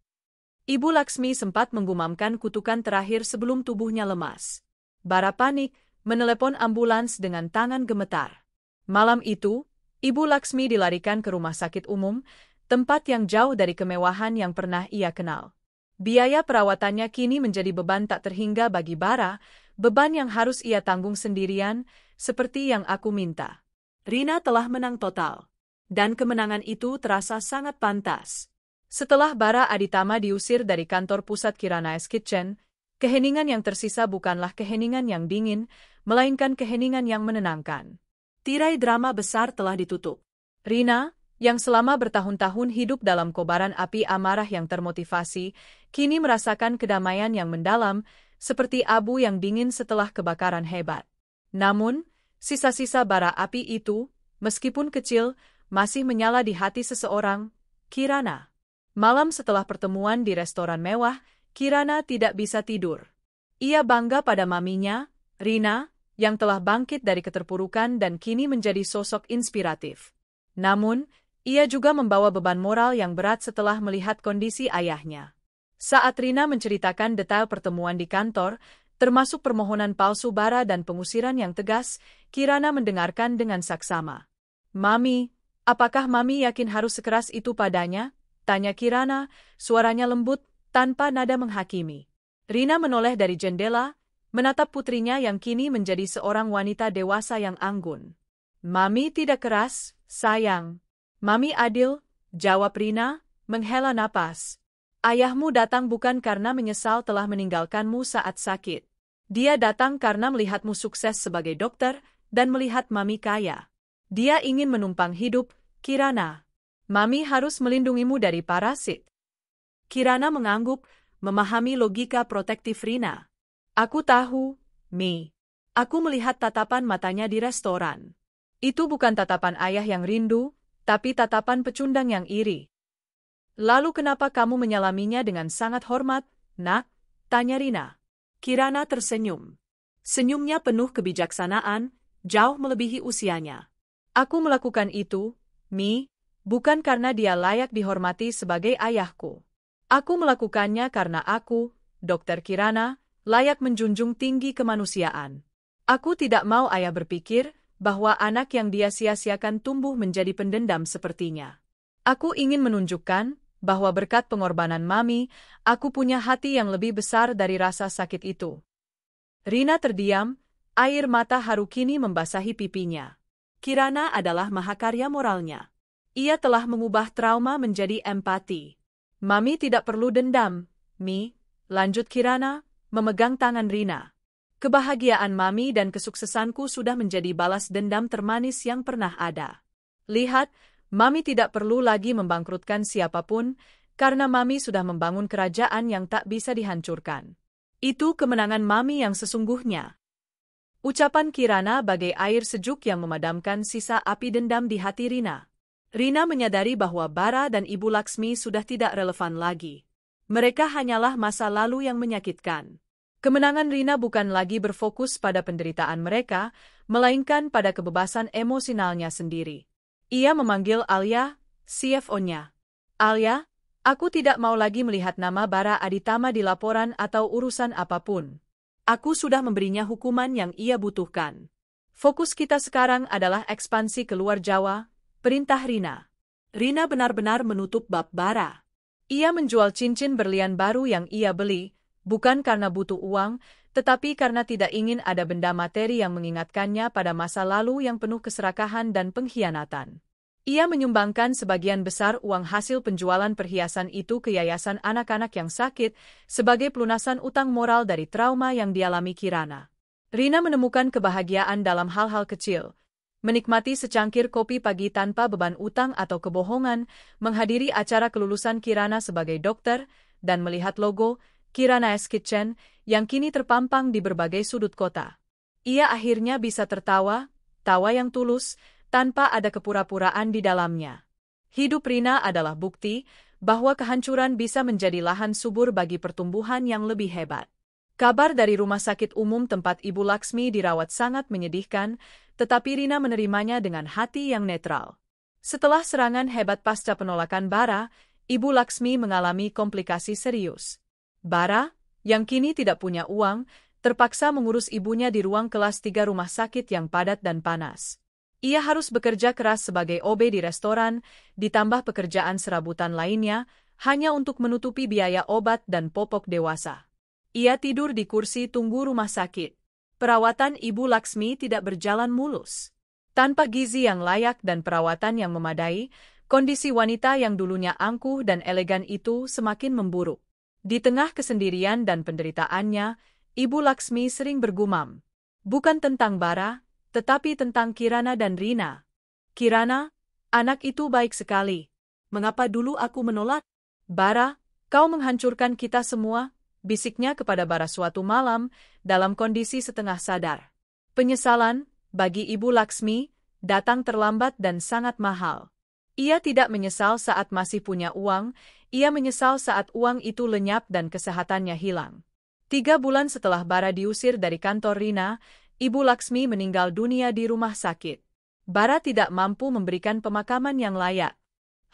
Ibu Laksmi sempat menggumamkan kutukan terakhir sebelum tubuhnya lemas. Bara panik, menelepon ambulans dengan tangan gemetar. Malam itu, Ibu Laksmi dilarikan ke rumah sakit umum, tempat yang jauh dari kemewahan yang pernah ia kenal. Biaya perawatannya kini menjadi beban tak terhingga bagi Bara, beban yang harus ia tanggung sendirian, seperti yang aku minta. Rina telah menang total. Dan kemenangan itu terasa sangat pantas. Setelah Bara Aditama diusir dari kantor pusat Kirana S Kitchen, keheningan yang tersisa bukanlah keheningan yang dingin, melainkan keheningan yang menenangkan. Tirai drama besar telah ditutup. Rina, yang selama bertahun-tahun hidup dalam kobaran api amarah yang termotivasi, kini merasakan kedamaian yang mendalam, seperti abu yang dingin setelah kebakaran hebat. Namun, sisa-sisa bara api itu, meskipun kecil, masih menyala di hati seseorang, Kirana. Malam setelah pertemuan di restoran mewah, Kirana tidak bisa tidur. Ia bangga pada maminya, Rina, yang telah bangkit dari keterpurukan dan kini menjadi sosok inspiratif. Namun, ia juga membawa beban moral yang berat setelah melihat kondisi ayahnya. Saat Rina menceritakan detail pertemuan di kantor, termasuk permohonan palsu Bara dan pengusiran yang tegas, Kirana mendengarkan dengan saksama. Mami, apakah Mami yakin harus sekeras itu padanya? Tanya Kirana, suaranya lembut, tanpa nada menghakimi. Rina menoleh dari jendela, menatap putrinya yang kini menjadi seorang wanita dewasa yang anggun. Mami tidak keras, sayang. Mami adil, jawab Rina, menghela napas. Ayahmu datang bukan karena menyesal telah meninggalkanmu saat sakit. Dia datang karena melihatmu sukses sebagai dokter dan melihat Mami kaya. Dia ingin menumpang hidup, Kirana. Mami harus melindungimu dari parasit. Kirana mengangguk, memahami logika protektif Rina. Aku tahu, Mi. Aku melihat tatapan matanya di restoran. Itu bukan tatapan ayah yang rindu, tapi tatapan pecundang yang iri. Lalu kenapa kamu menyalaminya dengan sangat hormat, nak? Tanya Rina. Kirana tersenyum. Senyumnya penuh kebijaksanaan, jauh melebihi usianya. Aku melakukan itu, Mi, bukan karena dia layak dihormati sebagai ayahku. Aku melakukannya karena aku, Dr. Kirana, layak menjunjung tinggi kemanusiaan. Aku tidak mau ayah berpikir bahwa anak yang dia sia-siakan tumbuh menjadi pendendam sepertinya. Aku ingin menunjukkan bahwa berkat pengorbanan Mami, aku punya hati yang lebih besar dari rasa sakit itu. Rina terdiam, air mata haru kini membasahi pipinya. Kirana adalah mahakarya moralnya. Ia telah mengubah trauma menjadi empati. Mami tidak perlu dendam, Mi, lanjut Kirana, memegang tangan Rina. Kebahagiaan Mami dan kesuksesanku sudah menjadi balas dendam termanis yang pernah ada. Lihat, Mami tidak perlu lagi membangkrutkan siapapun, karena Mami sudah membangun kerajaan yang tak bisa dihancurkan. Itu kemenangan Mami yang sesungguhnya. Ucapan Kirana bagai air sejuk yang memadamkan sisa api dendam di hati Rina. Rina menyadari bahwa Bara dan Ibu Laksmi sudah tidak relevan lagi. Mereka hanyalah masa lalu yang menyakitkan. Kemenangan Rina bukan lagi berfokus pada penderitaan mereka, melainkan pada kebebasan emosionalnya sendiri. Ia memanggil Alia, CFO-nya. Alia, aku tidak mau lagi melihat nama Bara Aditama di laporan atau urusan apapun. Aku sudah memberinya hukuman yang ia butuhkan. Fokus kita sekarang adalah ekspansi keluar Jawa, perintah Rina. Rina benar-benar menutup bab Bara. Ia menjual cincin berlian baru yang ia beli, bukan karena butuh uang, tetapi karena tidak ingin ada benda materi yang mengingatkannya pada masa lalu yang penuh keserakahan dan pengkhianatan. Ia menyumbangkan sebagian besar uang hasil penjualan perhiasan itu ke yayasan anak-anak yang sakit sebagai pelunasan utang moral dari trauma yang dialami Kirana. Rina menemukan kebahagiaan dalam hal-hal kecil. Menikmati secangkir kopi pagi tanpa beban utang atau kebohongan, menghadiri acara kelulusan Kirana sebagai dokter, dan melihat logo Kirana's Kitchen yang kini terpampang di berbagai sudut kota. Ia akhirnya bisa tertawa, tawa yang tulus, tanpa ada kepura-puraan di dalamnya. Hidup Rina adalah bukti bahwa kehancuran bisa menjadi lahan subur bagi pertumbuhan yang lebih hebat. Kabar dari rumah sakit umum tempat Ibu Laksmi dirawat sangat menyedihkan, tetapi Rina menerimanya dengan hati yang netral. Setelah serangan hebat pasca penolakan Bara, Ibu Laksmi mengalami komplikasi serius. Bara, yang kini tidak punya uang, terpaksa mengurus ibunya di ruang kelas 3 rumah sakit yang padat dan panas. Ia harus bekerja keras sebagai OB di restoran, ditambah pekerjaan serabutan lainnya, hanya untuk menutupi biaya obat dan popok dewasa. Ia tidur di kursi tunggu rumah sakit. Perawatan Ibu Laksmi tidak berjalan mulus. Tanpa gizi yang layak dan perawatan yang memadai, kondisi wanita yang dulunya angkuh dan elegan itu semakin memburuk. Di tengah kesendirian dan penderitaannya, Ibu Laksmi sering bergumam. Bukan tentang Bara, tetapi tentang Kirana dan Rina. Kirana, anak itu baik sekali. Mengapa dulu aku menolak? Bara, kau menghancurkan kita semua, bisiknya kepada Bara suatu malam, dalam kondisi setengah sadar. Penyesalan, bagi Ibu Laksmi, datang terlambat dan sangat mahal. Ia tidak menyesal saat masih punya uang, ia menyesal saat uang itu lenyap dan kesehatannya hilang. 3 bulan setelah Bara diusir dari kantor Rina, Ibu Laksmi meninggal dunia di rumah sakit. Bara tidak mampu memberikan pemakaman yang layak.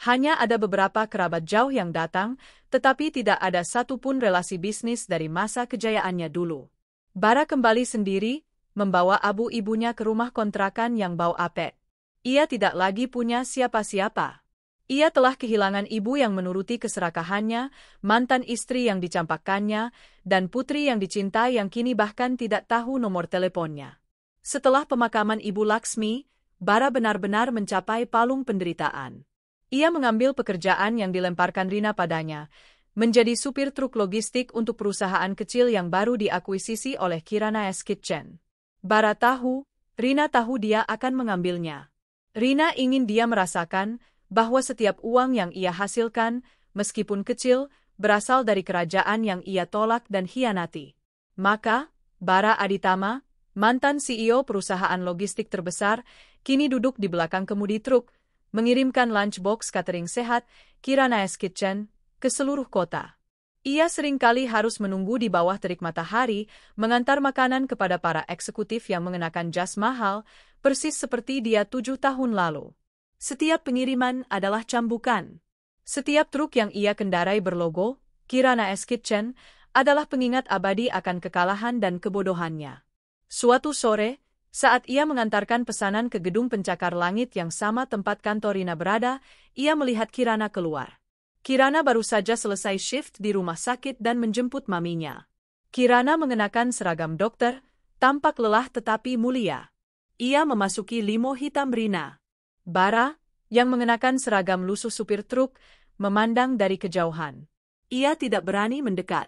Hanya ada beberapa kerabat jauh yang datang, tetapi tidak ada satupun relasi bisnis dari masa kejayaannya dulu. Bara kembali sendiri, membawa abu ibunya ke rumah kontrakan yang bau apek. Ia tidak lagi punya siapa-siapa. Ia telah kehilangan ibu yang menuruti keserakahannya, mantan istri yang dicampakkannya, dan putri yang dicintai yang kini bahkan tidak tahu nomor teleponnya. Setelah pemakaman Ibu Laksmi, Bara benar-benar mencapai palung penderitaan. Ia mengambil pekerjaan yang dilemparkan Rina padanya, menjadi supir truk logistik untuk perusahaan kecil yang baru diakuisisi oleh Kirana's Kitchen. Bara tahu, Rina tahu dia akan mengambilnya. Rina ingin dia merasakan bahwa setiap uang yang ia hasilkan, meskipun kecil, berasal dari kerajaan yang ia tolak dan hianati. Maka, Bara Aditama, mantan CEO perusahaan logistik terbesar, kini duduk di belakang kemudi truk, mengirimkan lunchbox catering sehat, Kirana's Kitchen, ke seluruh kota. Ia seringkali harus menunggu di bawah terik matahari, mengantar makanan kepada para eksekutif yang mengenakan jas mahal, persis seperti dia 7 tahun lalu. Setiap pengiriman adalah cambukan. Setiap truk yang ia kendarai berlogo Kirana S. Kitchen adalah pengingat abadi akan kekalahan dan kebodohannya. Suatu sore, saat ia mengantarkan pesanan ke gedung pencakar langit yang sama tempat kantor Rina berada, ia melihat Kirana keluar. Kirana baru saja selesai shift di rumah sakit dan menjemput maminya. Kirana mengenakan seragam dokter, tampak lelah tetapi mulia. Ia memasuki limo hitam Rina. Bara, yang mengenakan seragam lusuh supir truk, memandang dari kejauhan. Ia tidak berani mendekat.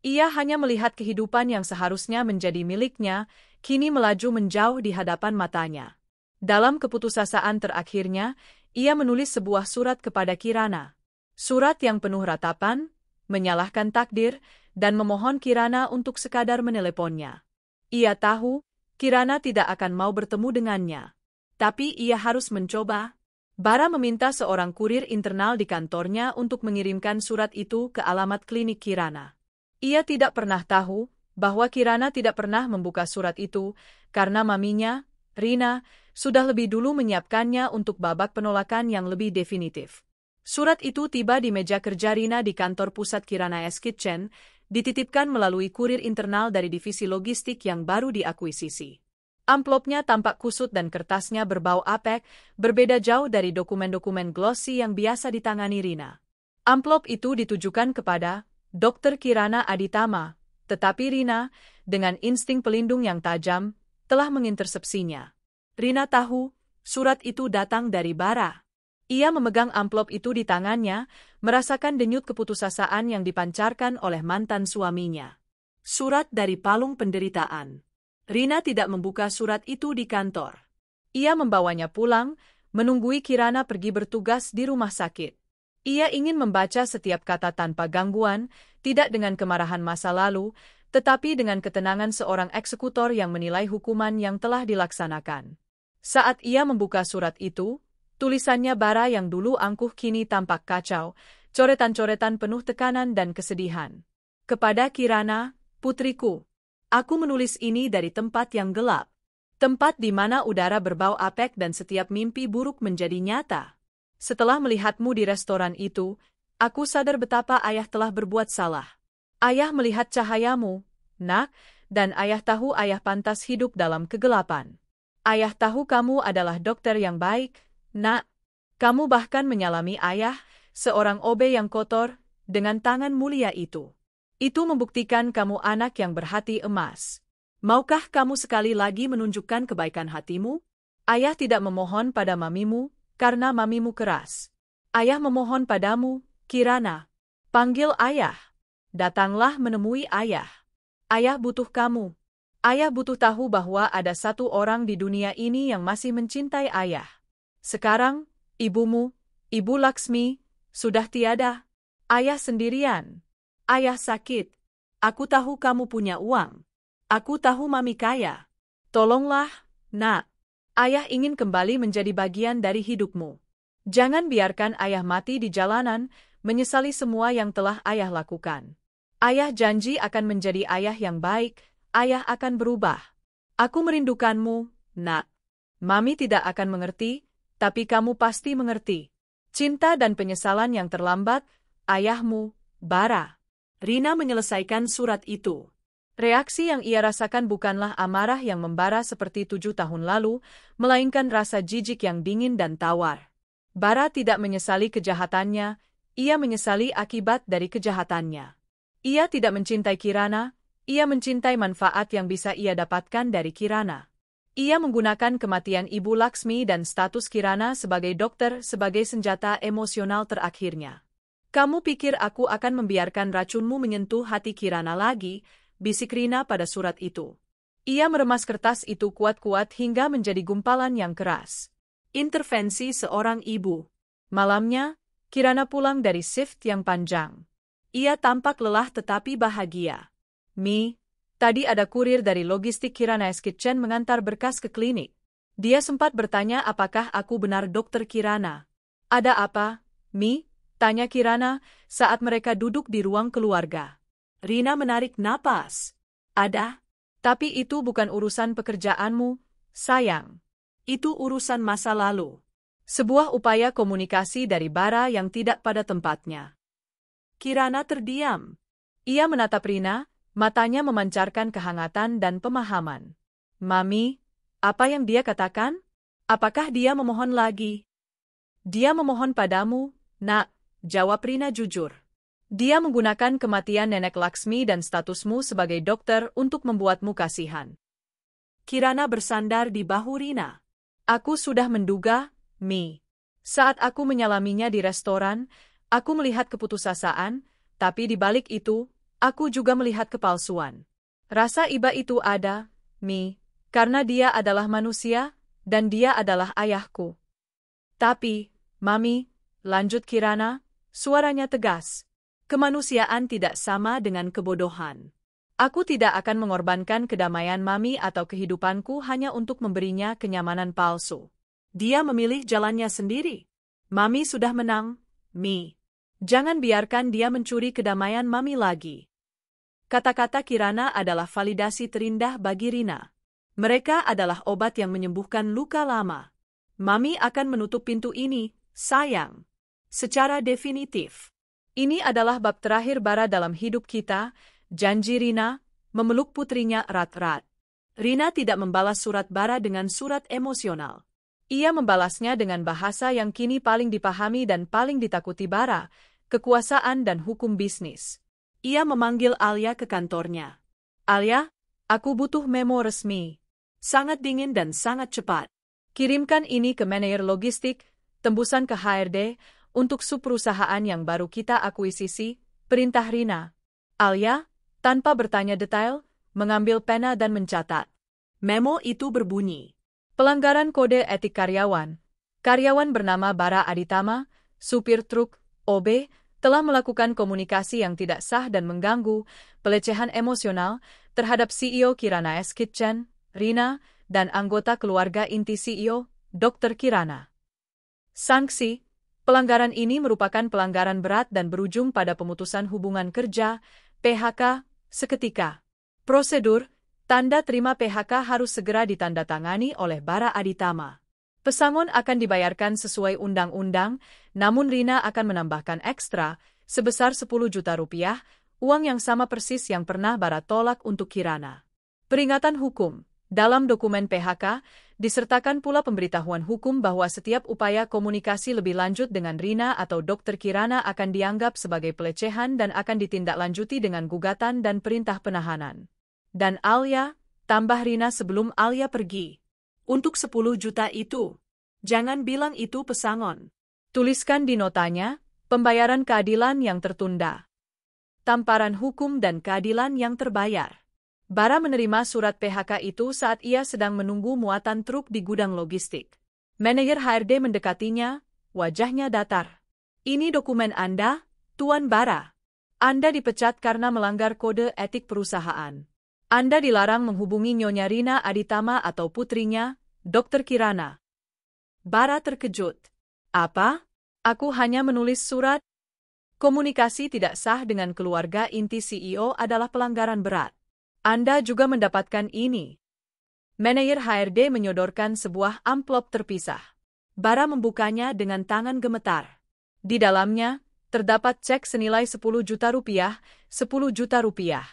Ia hanya melihat kehidupan yang seharusnya menjadi miliknya, kini melaju menjauh di hadapan matanya. Dalam keputusasaan terakhirnya, ia menulis sebuah surat kepada Kirana. Surat yang penuh ratapan, menyalahkan takdir, dan memohon Kirana untuk sekadar meneleponnya. Ia tahu, Kirana tidak akan mau bertemu dengannya. Tapi ia harus mencoba. Bara meminta seorang kurir internal di kantornya untuk mengirimkan surat itu ke alamat klinik Kirana. Ia tidak pernah tahu bahwa Kirana tidak pernah membuka surat itu karena maminya, Rina, sudah lebih dulu menyiapkannya untuk babak penolakan yang lebih definitif. Surat itu tiba di meja kerja Rina di kantor pusat Kirana S. Kitchen, dititipkan melalui kurir internal dari divisi logistik yang baru diakuisisi. Amplopnya tampak kusut dan kertasnya berbau apek, berbeda jauh dari dokumen-dokumen glossy yang biasa ditangani Rina. Amplop itu ditujukan kepada Dr. Kirana Aditama, tetapi Rina, dengan insting pelindung yang tajam, telah mengintersepsinya. Rina tahu, surat itu datang dari Bara. Ia memegang amplop itu di tangannya, merasakan denyut keputusasaan yang dipancarkan oleh mantan suaminya. Surat dari palung penderitaan. Rina tidak membuka surat itu di kantor. Ia membawanya pulang, menunggui Kirana pergi bertugas di rumah sakit. Ia ingin membaca setiap kata tanpa gangguan, tidak dengan kemarahan masa lalu, tetapi dengan ketenangan seorang eksekutor yang menilai hukuman yang telah dilaksanakan. Saat ia membuka surat itu, tulisannya Bara yang dulu angkuh kini tampak kacau, coretan-coretan penuh tekanan dan kesedihan. Kepada Kirana, putriku, aku menulis ini dari tempat yang gelap. Tempat di mana udara berbau apek dan setiap mimpi buruk menjadi nyata. Setelah melihatmu di restoran itu, aku sadar betapa ayah telah berbuat salah. Ayah melihat cahayamu, nak, dan ayah tahu ayah pantas hidup dalam kegelapan. Ayah tahu kamu adalah dokter yang baik, nak. Kamu bahkan menyalami ayah, seorang OB yang kotor, dengan tangan mulia itu. Itu membuktikan kamu anak yang berhati emas. Maukah kamu sekali lagi menunjukkan kebaikan hatimu? Ayah tidak memohon pada mamimu, karena mamimu keras. Ayah memohon padamu, Kirana. Panggil ayah. Datanglah menemui ayah. Ayah butuh kamu. Ayah butuh tahu bahwa ada satu orang di dunia ini yang masih mencintai ayah. Sekarang, ibumu, Ibu Laksmi, sudah tiada. Ayah sendirian. Ayah sakit. Aku tahu kamu punya uang. Aku tahu mami kaya. Tolonglah, nak. Ayah ingin kembali menjadi bagian dari hidupmu. Jangan biarkan ayah mati di jalanan, menyesali semua yang telah ayah lakukan. Ayah janji akan menjadi ayah yang baik, ayah akan berubah. Aku merindukanmu, nak. Mami tidak akan mengerti, tapi kamu pasti mengerti. Cinta dan penyesalan yang terlambat, ayahmu, Bara. Rina menyelesaikan surat itu. Reaksi yang ia rasakan bukanlah amarah yang membara seperti 7 tahun lalu, melainkan rasa jijik yang dingin dan tawar. Bara tidak menyesali kejahatannya, ia menyesali akibat dari kejahatannya. Ia tidak mencintai Kirana, ia mencintai manfaat yang bisa ia dapatkan dari Kirana. Ia menggunakan kematian Ibu Laksmi dan status Kirana sebagai dokter sebagai senjata emosional terakhirnya. Kamu pikir aku akan membiarkan racunmu menyentuh hati Kirana lagi? Bisik Rina pada surat itu. Ia meremas kertas itu kuat-kuat hingga menjadi gumpalan yang keras. Intervensi seorang ibu. Malamnya, Kirana pulang dari shift yang panjang. Ia tampak lelah tetapi bahagia. Mi, tadi ada kurir dari logistik Kirana S. Kitchen mengantar berkas ke klinik. Dia sempat bertanya apakah aku benar dokter Kirana. Ada apa, Mi? Tanya Kirana saat mereka duduk di ruang keluarga. Rina menarik napas. Ada, tapi itu bukan urusan pekerjaanmu, sayang. Itu urusan masa lalu. Sebuah upaya komunikasi dari Bara yang tidak pada tempatnya. Kirana terdiam. Ia menatap Rina, matanya memancarkan kehangatan dan pemahaman. Mami, apa yang dia katakan? Apakah dia memohon lagi? Dia memohon padamu, nak, jawab Rina jujur. Dia menggunakan kematian nenek Laksmi dan statusmu sebagai dokter untuk membuatmu kasihan. Kirana bersandar di bahu Rina. Aku sudah menduga, Mi. Saat aku menyalaminya di restoran, aku melihat keputusasaan, tapi di balik itu, aku juga melihat kepalsuan. Rasa iba itu ada, Mi, karena dia adalah manusia, dan dia adalah ayahku. Tapi, Mami, lanjut Kirana, suaranya tegas. Kemanusiaan tidak sama dengan kebodohan. Aku tidak akan mengorbankan kedamaian Mami atau kehidupanku hanya untuk memberinya kenyamanan palsu. Dia memilih jalannya sendiri. Mami sudah menang, Mi. Jangan biarkan dia mencuri kedamaian Mami lagi. Kata-kata Kirana adalah validasi terindah bagi Rina. Mereka adalah obat yang menyembuhkan luka lama. Mami akan menutup pintu ini, sayang. Secara definitif. Ini adalah bab terakhir Bara dalam hidup kita, janji Rina, memeluk putrinya erat-erat. Rina tidak membalas surat Bara dengan surat emosional. Ia membalasnya dengan bahasa yang kini paling dipahami dan paling ditakuti Bara, kekuasaan dan hukum bisnis. Ia memanggil Alia ke kantornya. Alia, aku butuh memo resmi. Sangat dingin dan sangat cepat. Kirimkan ini ke manajer logistik, tembusan ke HRD, untuk subperusahaan yang baru kita akuisisi, perintah Rina. Alia, tanpa bertanya detail, mengambil pena dan mencatat. Memo itu berbunyi. Pelanggaran kode etik karyawan. Karyawan bernama Bara Aditama, supir truk, OB, telah melakukan komunikasi yang tidak sah dan mengganggu, pelecehan emosional, terhadap CEO Kirana S. Kitchen, Rina, dan anggota keluarga inti CEO, Dr. Kirana. Sanksi, pelanggaran ini merupakan pelanggaran berat dan berujung pada pemutusan hubungan kerja, PHK, seketika. Prosedur, tanda terima PHK harus segera ditandatangani oleh Bara Aditama. Pesangon akan dibayarkan sesuai undang-undang, namun Rina akan menambahkan ekstra, sebesar 10 juta rupiah, uang yang sama persis yang pernah Bara tolak untuk Kirana. Peringatan hukum. Dalam dokumen PHK, disertakan pula pemberitahuan hukum bahwa setiap upaya komunikasi lebih lanjut dengan Rina atau Dr. Kirana akan dianggap sebagai pelecehan dan akan ditindaklanjuti dengan gugatan dan perintah penahanan. Dan Alia, tambah Rina sebelum Alia pergi. Untuk 10 juta itu. Jangan bilang itu pesangon. Tuliskan di notanya, pembayaran keadilan yang tertunda. Tamparan hukum dan keadilan yang terbayar. Bara menerima surat PHK itu saat ia sedang menunggu muatan truk di gudang logistik. Manajer HRD mendekatinya, wajahnya datar. Ini dokumen Anda, Tuan Bara. Anda dipecat karena melanggar kode etik perusahaan. Anda dilarang menghubungi Nyonya Rina Aditama atau putrinya, Dr. Kirana. Bara terkejut. Apa? Aku hanya menulis surat. Komunikasi tidak sah dengan keluarga inti CEO adalah pelanggaran berat. Anda juga mendapatkan ini. Manajer HRD menyodorkan sebuah amplop terpisah. Bara membukanya dengan tangan gemetar. Di dalamnya, terdapat cek senilai 10 juta rupiah, 10 juta rupiah.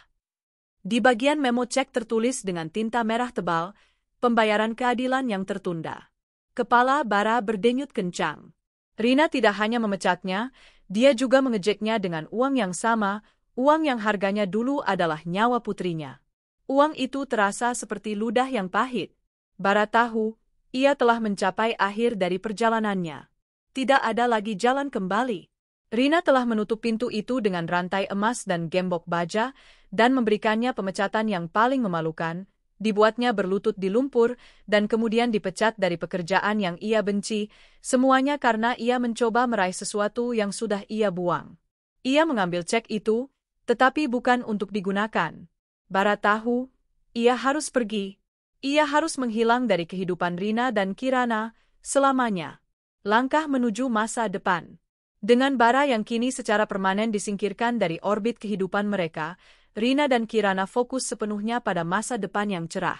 Di bagian memo cek tertulis dengan tinta merah tebal, pembayaran keadilan yang tertunda. Kepala Bara berdenyut kencang. Rina tidak hanya memecatnya, dia juga mengejeknya dengan uang yang sama, uang yang harganya dulu adalah nyawa putrinya. Uang itu terasa seperti ludah yang pahit. Bara tahu, ia telah mencapai akhir dari perjalanannya. Tidak ada lagi jalan kembali. Rina telah menutup pintu itu dengan rantai emas dan gembok baja, dan memberikannya pemecatan yang paling memalukan, dibuatnya berlutut di lumpur, dan kemudian dipecat dari pekerjaan yang ia benci, semuanya karena ia mencoba meraih sesuatu yang sudah ia buang. Ia mengambil cek itu, tetapi bukan untuk digunakan. Bara tahu, ia harus pergi. Ia harus menghilang dari kehidupan Rina dan Kirana, selamanya. Langkah menuju masa depan. Dengan Bara yang kini secara permanen disingkirkan dari orbit kehidupan mereka, Rina dan Kirana fokus sepenuhnya pada masa depan yang cerah.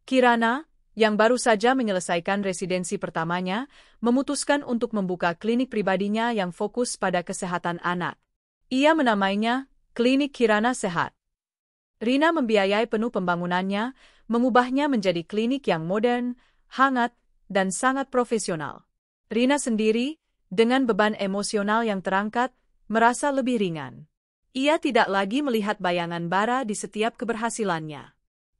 Kirana, yang baru saja menyelesaikan residensi pertamanya, memutuskan untuk membuka klinik pribadinya yang fokus pada kesehatan anak. Ia menamainya Klinik Kirana Sehat. Rina membiayai penuh pembangunannya, mengubahnya menjadi klinik yang modern, hangat, dan sangat profesional. Rina sendiri, dengan beban emosional yang terangkat, merasa lebih ringan. Ia tidak lagi melihat bayangan bara di setiap keberhasilannya.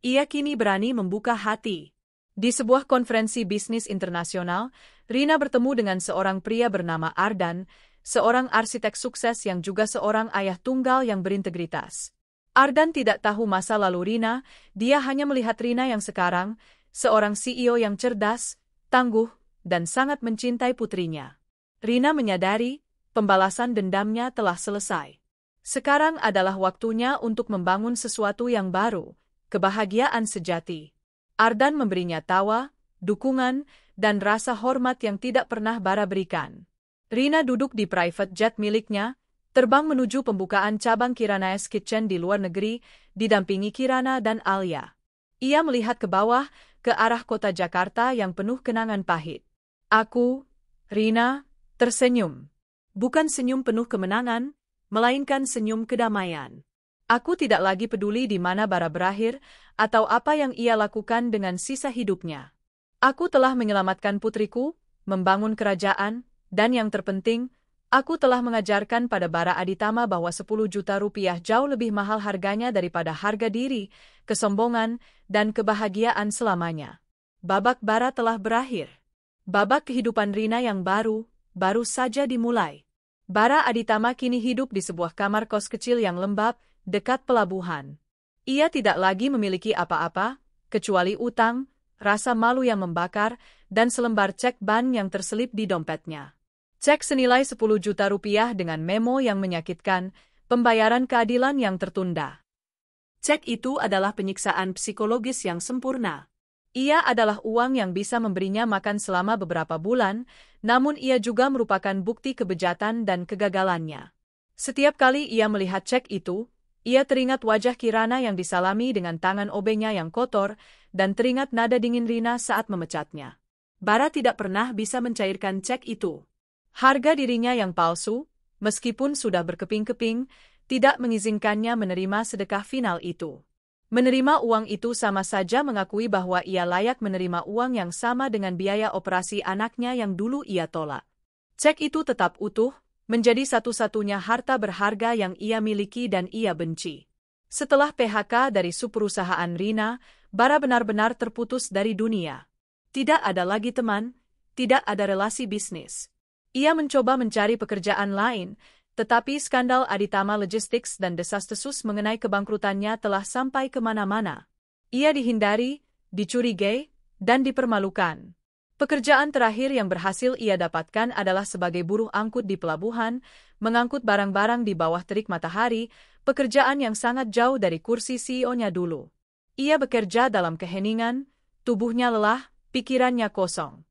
Ia kini berani membuka hati. Di sebuah konferensi bisnis internasional, Rina bertemu dengan seorang pria bernama Ardan, seorang arsitek sukses yang juga seorang ayah tunggal yang berintegritas. Ardan tidak tahu masa lalu Rina, dia hanya melihat Rina yang sekarang, seorang CEO yang cerdas, tangguh, dan sangat mencintai putrinya. Rina menyadari, pembalasan dendamnya telah selesai. Sekarang adalah waktunya untuk membangun sesuatu yang baru, kebahagiaan sejati. Ardan memberinya tawa, dukungan, dan rasa hormat yang tidak pernah bara berikan. Rina duduk di private jet miliknya, terbang menuju pembukaan cabang Kirana's Kitchen di luar negeri, didampingi Kirana dan Alia. Ia melihat ke bawah, ke arah kota Jakarta yang penuh kenangan pahit. Aku, Rina, tersenyum. Bukan senyum penuh kemenangan, melainkan senyum kedamaian. Aku tidak lagi peduli di mana bara berakhir, atau apa yang ia lakukan dengan sisa hidupnya. Aku telah menyelamatkan putriku, membangun kerajaan, dan yang terpenting, aku telah mengajarkan pada Bara Aditama bahwa 10 juta rupiah jauh lebih mahal harganya daripada harga diri, kesombongan, dan kebahagiaan selamanya. Babak bara telah berakhir. Babak kehidupan Rina yang baru saja dimulai. Bara Aditama kini hidup di sebuah kamar kos kecil yang lembab, dekat pelabuhan. Ia tidak lagi memiliki apa-apa, kecuali utang, rasa malu yang membakar, dan selembar cek ban yang terselip di dompetnya. Cek senilai 10 juta rupiah dengan memo yang menyakitkan, pembayaran keadilan yang tertunda. Cek itu adalah penyiksaan psikologis yang sempurna. Ia adalah uang yang bisa memberinya makan selama beberapa bulan, namun ia juga merupakan bukti kebejatan dan kegagalannya. Setiap kali ia melihat cek itu, ia teringat wajah Kirana yang disalami dengan tangan obengnya yang kotor, dan teringat nada dingin Rina saat memecatnya. Bara tidak pernah bisa mencairkan cek itu. Harga dirinya yang palsu, meskipun sudah berkeping-keping, tidak mengizinkannya menerima sedekah final itu. Menerima uang itu sama saja mengakui bahwa ia layak menerima uang yang sama dengan biaya operasi anaknya yang dulu ia tolak. Cek itu tetap utuh, menjadi satu-satunya harta berharga yang ia miliki dan ia benci. Setelah PHK dari subperusahaan Rina, Bara benar-benar terputus dari dunia. Tidak ada lagi teman, tidak ada relasi bisnis. Ia mencoba mencari pekerjaan lain, tetapi skandal Aditama Logistics dan desas-desus mengenai kebangkrutannya telah sampai kemana-mana. Ia dihindari, dicurigai, dan dipermalukan. Pekerjaan terakhir yang berhasil ia dapatkan adalah sebagai buruh angkut di pelabuhan, mengangkut barang-barang di bawah terik matahari, pekerjaan yang sangat jauh dari kursi CEO-nya dulu. Ia bekerja dalam keheningan, tubuhnya lelah, pikirannya kosong.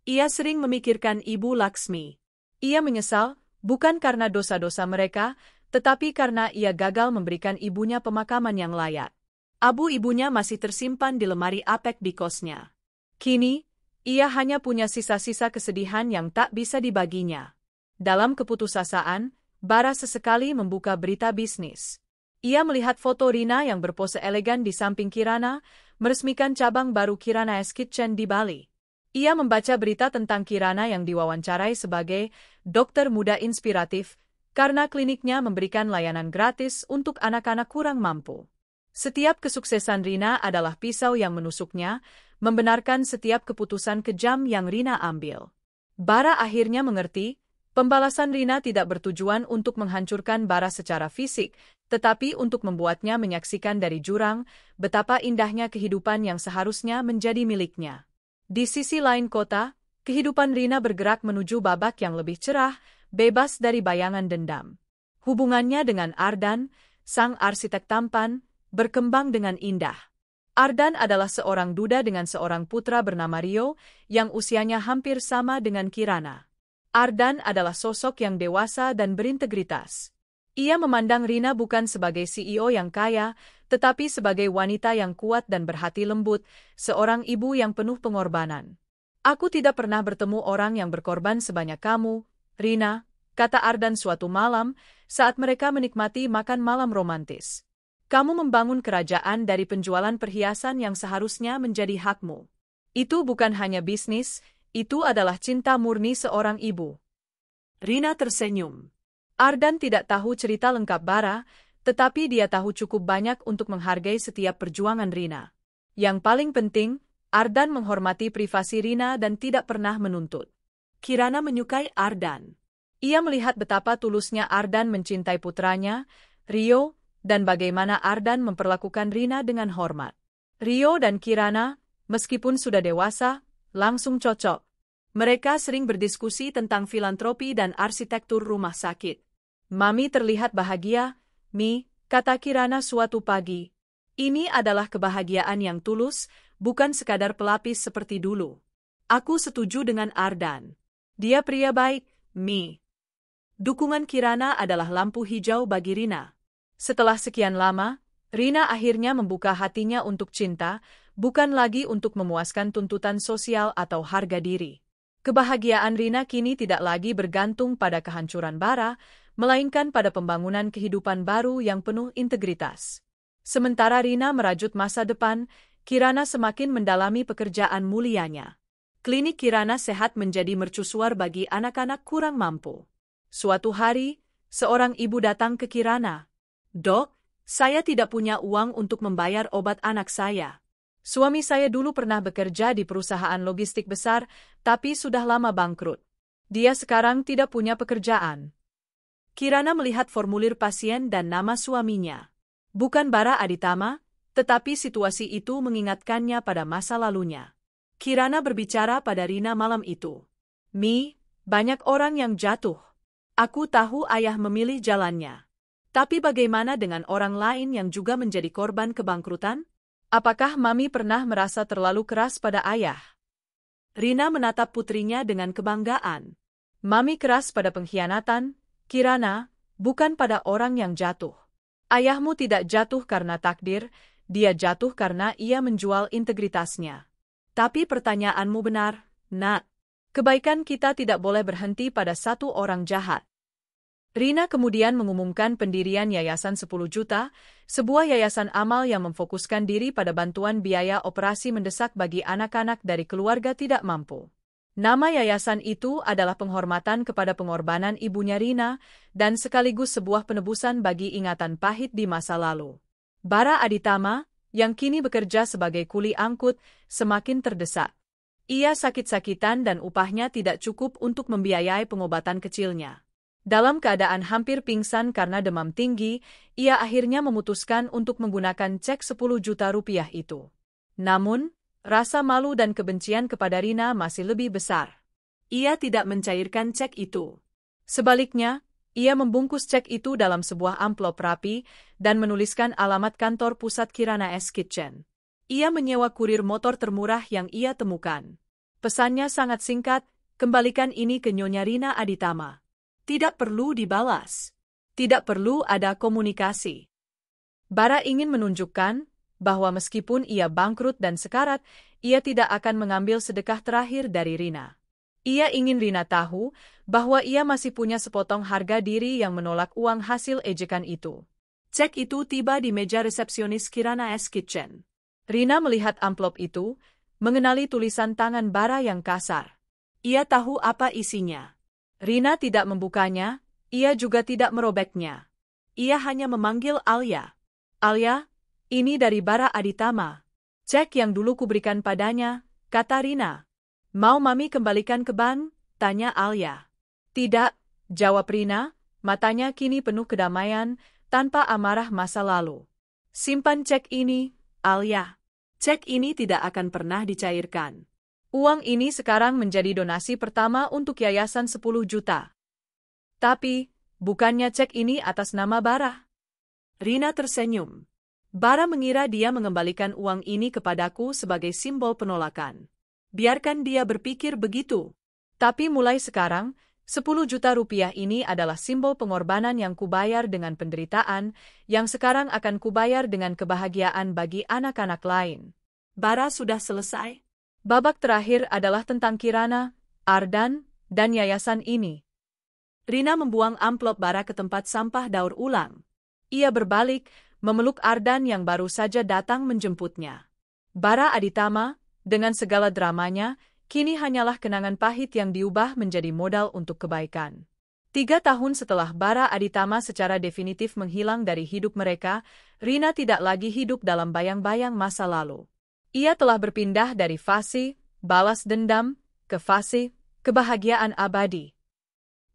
Ia sering memikirkan Ibu Laksmi. Ia menyesal, bukan karena dosa-dosa mereka, tetapi karena ia gagal memberikan ibunya pemakaman yang layak. Abu ibunya masih tersimpan di lemari apek di kosnya. Kini, ia hanya punya sisa-sisa kesedihan yang tak bisa dibaginya. Dalam keputusasaan, Bara sesekali membuka berita bisnis. Ia melihat foto Rina yang berpose elegan di samping Kirana, meresmikan cabang baru Kirana's Kitchen di Bali. Ia membaca berita tentang Kirana yang diwawancarai sebagai dokter muda inspiratif, karena kliniknya memberikan layanan gratis untuk anak-anak kurang mampu. Setiap kesuksesan Rina adalah pisau yang menusuknya, membenarkan setiap keputusan kejam yang Rina ambil. Bara akhirnya mengerti, pembalasan Rina tidak bertujuan untuk menghancurkan Bara secara fisik, tetapi untuk membuatnya menyaksikan dari jurang betapa indahnya kehidupan yang seharusnya menjadi miliknya. Di sisi lain kota, kehidupan Rina bergerak menuju babak yang lebih cerah, bebas dari bayangan dendam. Hubungannya dengan Ardan, sang arsitek tampan, berkembang dengan indah. Ardan adalah seorang duda dengan seorang putra bernama Rio, yang usianya hampir sama dengan Kirana. Ardan adalah sosok yang dewasa dan berintegritas. Ia memandang Rina bukan sebagai CEO yang kaya, tetapi sebagai wanita yang kuat dan berhati lembut, seorang ibu yang penuh pengorbanan. Aku tidak pernah bertemu orang yang berkorban sebanyak kamu, Rina, kata Ardan suatu malam, saat mereka menikmati makan malam romantis. Kamu membangun kerajaan dari penjualan perhiasan yang seharusnya menjadi hakmu. Itu bukan hanya bisnis, itu adalah cinta murni seorang ibu. Rina tersenyum. Ardan tidak tahu cerita lengkap Bara, tetapi dia tahu cukup banyak untuk menghargai setiap perjuangan Rina. Yang paling penting, Ardan menghormati privasi Rina dan tidak pernah menuntut. Kirana menyukai Ardan. Ia melihat betapa tulusnya Ardan mencintai putranya, Rio, dan bagaimana Ardan memperlakukan Rina dengan hormat. Rio dan Kirana, meskipun sudah dewasa, langsung cocok. Mereka sering berdiskusi tentang filantropi dan arsitektur rumah sakit. Mami terlihat bahagia, Mi, kata Kirana suatu pagi. Ini adalah kebahagiaan yang tulus, bukan sekadar pelapis seperti dulu. Aku setuju dengan Ardan. Dia pria baik, Mi. Dukungan Kirana adalah lampu hijau bagi Rina. Setelah sekian lama, Rina akhirnya membuka hatinya untuk cinta, bukan lagi untuk memuaskan tuntutan sosial atau harga diri. Kebahagiaan Rina kini tidak lagi bergantung pada kehancuran Bara, melainkan pada pembangunan kehidupan baru yang penuh integritas. Sementara Rina merajut masa depan, Kirana semakin mendalami pekerjaan mulianya. Klinik Kirana Sehat menjadi mercusuar bagi anak-anak kurang mampu. Suatu hari, seorang ibu datang ke Kirana. Dok, saya tidak punya uang untuk membayar obat anak saya. Suami saya dulu pernah bekerja di perusahaan logistik besar, tapi sudah lama bangkrut. Dia sekarang tidak punya pekerjaan. Kirana melihat formulir pasien dan nama suaminya. Bukan Bara Aditama, tetapi situasi itu mengingatkannya pada masa lalunya. Kirana berbicara pada Rina malam itu. Mi, banyak orang yang jatuh. Aku tahu ayah memilih jalannya. Tapi bagaimana dengan orang lain yang juga menjadi korban kebangkrutan? Apakah Mami pernah merasa terlalu keras pada ayah? Rina menatap putrinya dengan kebanggaan. Mami keras pada pengkhianatan, Kirana, bukan pada orang yang jatuh. Ayahmu tidak jatuh karena takdir, dia jatuh karena ia menjual integritasnya. Tapi pertanyaanmu benar, Nak. Kebaikan kita tidak boleh berhenti pada satu orang jahat. Rina kemudian mengumumkan pendirian Yayasan 10 Juta, sebuah yayasan amal yang memfokuskan diri pada bantuan biaya operasi mendesak bagi anak-anak dari keluarga tidak mampu. Nama yayasan itu adalah penghormatan kepada pengorbanan ibunya Rina dan sekaligus sebuah penebusan bagi ingatan pahit di masa lalu. Bara Aditama, yang kini bekerja sebagai kuli angkut, semakin terdesak. Ia sakit-sakitan dan upahnya tidak cukup untuk membiayai pengobatan kecilnya. Dalam keadaan hampir pingsan karena demam tinggi, ia akhirnya memutuskan untuk menggunakan cek 10 juta rupiah itu. Namun, rasa malu dan kebencian kepada Rina masih lebih besar. Ia tidak mencairkan cek itu. Sebaliknya, ia membungkus cek itu dalam sebuah amplop rapi dan menuliskan alamat kantor pusat Kirana S Kitchen. Ia menyewa kurir motor termurah yang ia temukan. Pesannya sangat singkat, kembalikan ini ke Nyonya Rina Aditama. Tidak perlu dibalas. Tidak perlu ada komunikasi. Bara ingin menunjukkan bahwa meskipun ia bangkrut dan sekarat, ia tidak akan mengambil sedekah terakhir dari Rina. Ia ingin Rina tahu bahwa ia masih punya sepotong harga diri yang menolak uang hasil ejekan itu. Cek itu tiba di meja resepsionis Kirana S Kitchen. Rina melihat amplop itu, mengenali tulisan tangan Bara yang kasar. Ia tahu apa isinya. Rina tidak membukanya, ia juga tidak merobeknya. Ia hanya memanggil Alia. Alia, ini dari Bara Aditama. Cek yang dulu kuberikan padanya, kata Rina. Mau Mami kembalikan ke bank? Tanya Alia. Tidak, jawab Rina, matanya kini penuh kedamaian, tanpa amarah masa lalu. Simpan cek ini, Alia. Cek ini tidak akan pernah dicairkan. Uang ini sekarang menjadi donasi pertama untuk Yayasan 10 Juta. Tapi, bukannya cek ini atas nama Bara? Rina tersenyum. Bara mengira dia mengembalikan uang ini kepadaku sebagai simbol penolakan. Biarkan dia berpikir begitu. Tapi mulai sekarang, 10 juta rupiah ini adalah simbol pengorbanan yang kubayar dengan penderitaan, yang sekarang akan kubayar dengan kebahagiaan bagi anak-anak lain. Bara sudah selesai? Babak terakhir adalah tentang Kirana, Ardan, dan yayasan ini. Rina membuang amplop Bara ke tempat sampah daur ulang. Ia berbalik, memeluk Ardan yang baru saja datang menjemputnya. Bara Aditama, dengan segala dramanya, kini hanyalah kenangan pahit yang diubah menjadi modal untuk kebaikan. 3 tahun setelah Bara Aditama secara definitif menghilang dari hidup mereka, Rina tidak lagi hidup dalam bayang-bayang masa lalu. Ia telah berpindah dari fase balas dendam ke fase kebahagiaan abadi.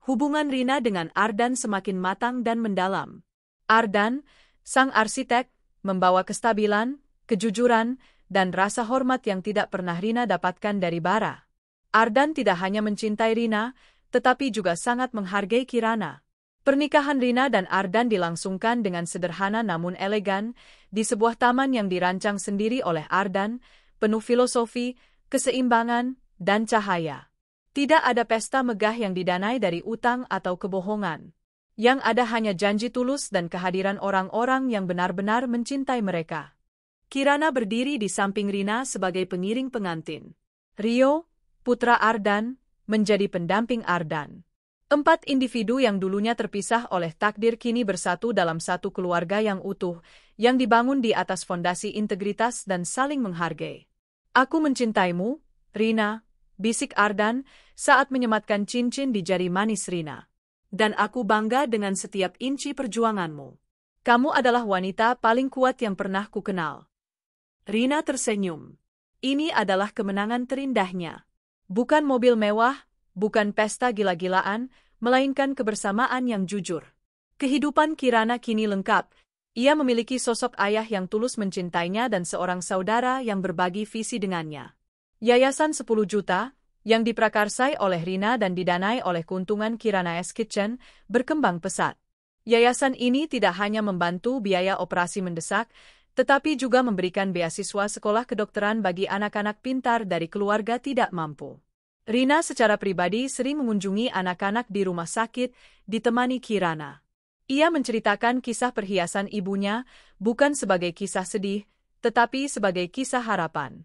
Hubungan Rina dengan Ardan semakin matang dan mendalam. Ardan, sang arsitek, membawa kestabilan, kejujuran, dan rasa hormat yang tidak pernah Rina dapatkan dari Bara. Ardan tidak hanya mencintai Rina, tetapi juga sangat menghargai Kirana. Pernikahan Rina dan Ardan dilangsungkan dengan sederhana namun elegan, di sebuah taman yang dirancang sendiri oleh Ardan, penuh filosofi, keseimbangan, dan cahaya. Tidak ada pesta megah yang didanai dari utang atau kebohongan. Yang ada hanya janji tulus dan kehadiran orang-orang yang benar-benar mencintai mereka. Kirana berdiri di samping Rina sebagai pengiring pengantin. Rio, putra Ardan, menjadi pendamping Ardan. 4 individu yang dulunya terpisah oleh takdir kini bersatu dalam satu keluarga yang utuh, yang dibangun di atas fondasi integritas dan saling menghargai. Aku mencintaimu, Rina, bisik Ardan saat menyematkan cincin di jari manis Rina. Dan aku bangga dengan setiap inci perjuanganmu. Kamu adalah wanita paling kuat yang pernah kukenal. Rina tersenyum. Ini adalah kemenangan terindahnya. Bukan mobil mewah, bukan pesta gila-gilaan, melainkan kebersamaan yang jujur. Kehidupan Kirana kini lengkap. Ia memiliki sosok ayah yang tulus mencintainya dan seorang saudara yang berbagi visi dengannya. Yayasan 10 juta, yang diprakarsai oleh Rina dan didanai oleh keuntungan Kirana's Kitchen, berkembang pesat. Yayasan ini tidak hanya membantu biaya operasi mendesak, tetapi juga memberikan beasiswa sekolah kedokteran bagi anak-anak pintar dari keluarga tidak mampu. Rina secara pribadi sering mengunjungi anak-anak di rumah sakit, ditemani Kirana. Ia menceritakan kisah perhiasan ibunya, bukan sebagai kisah sedih, tetapi sebagai kisah harapan.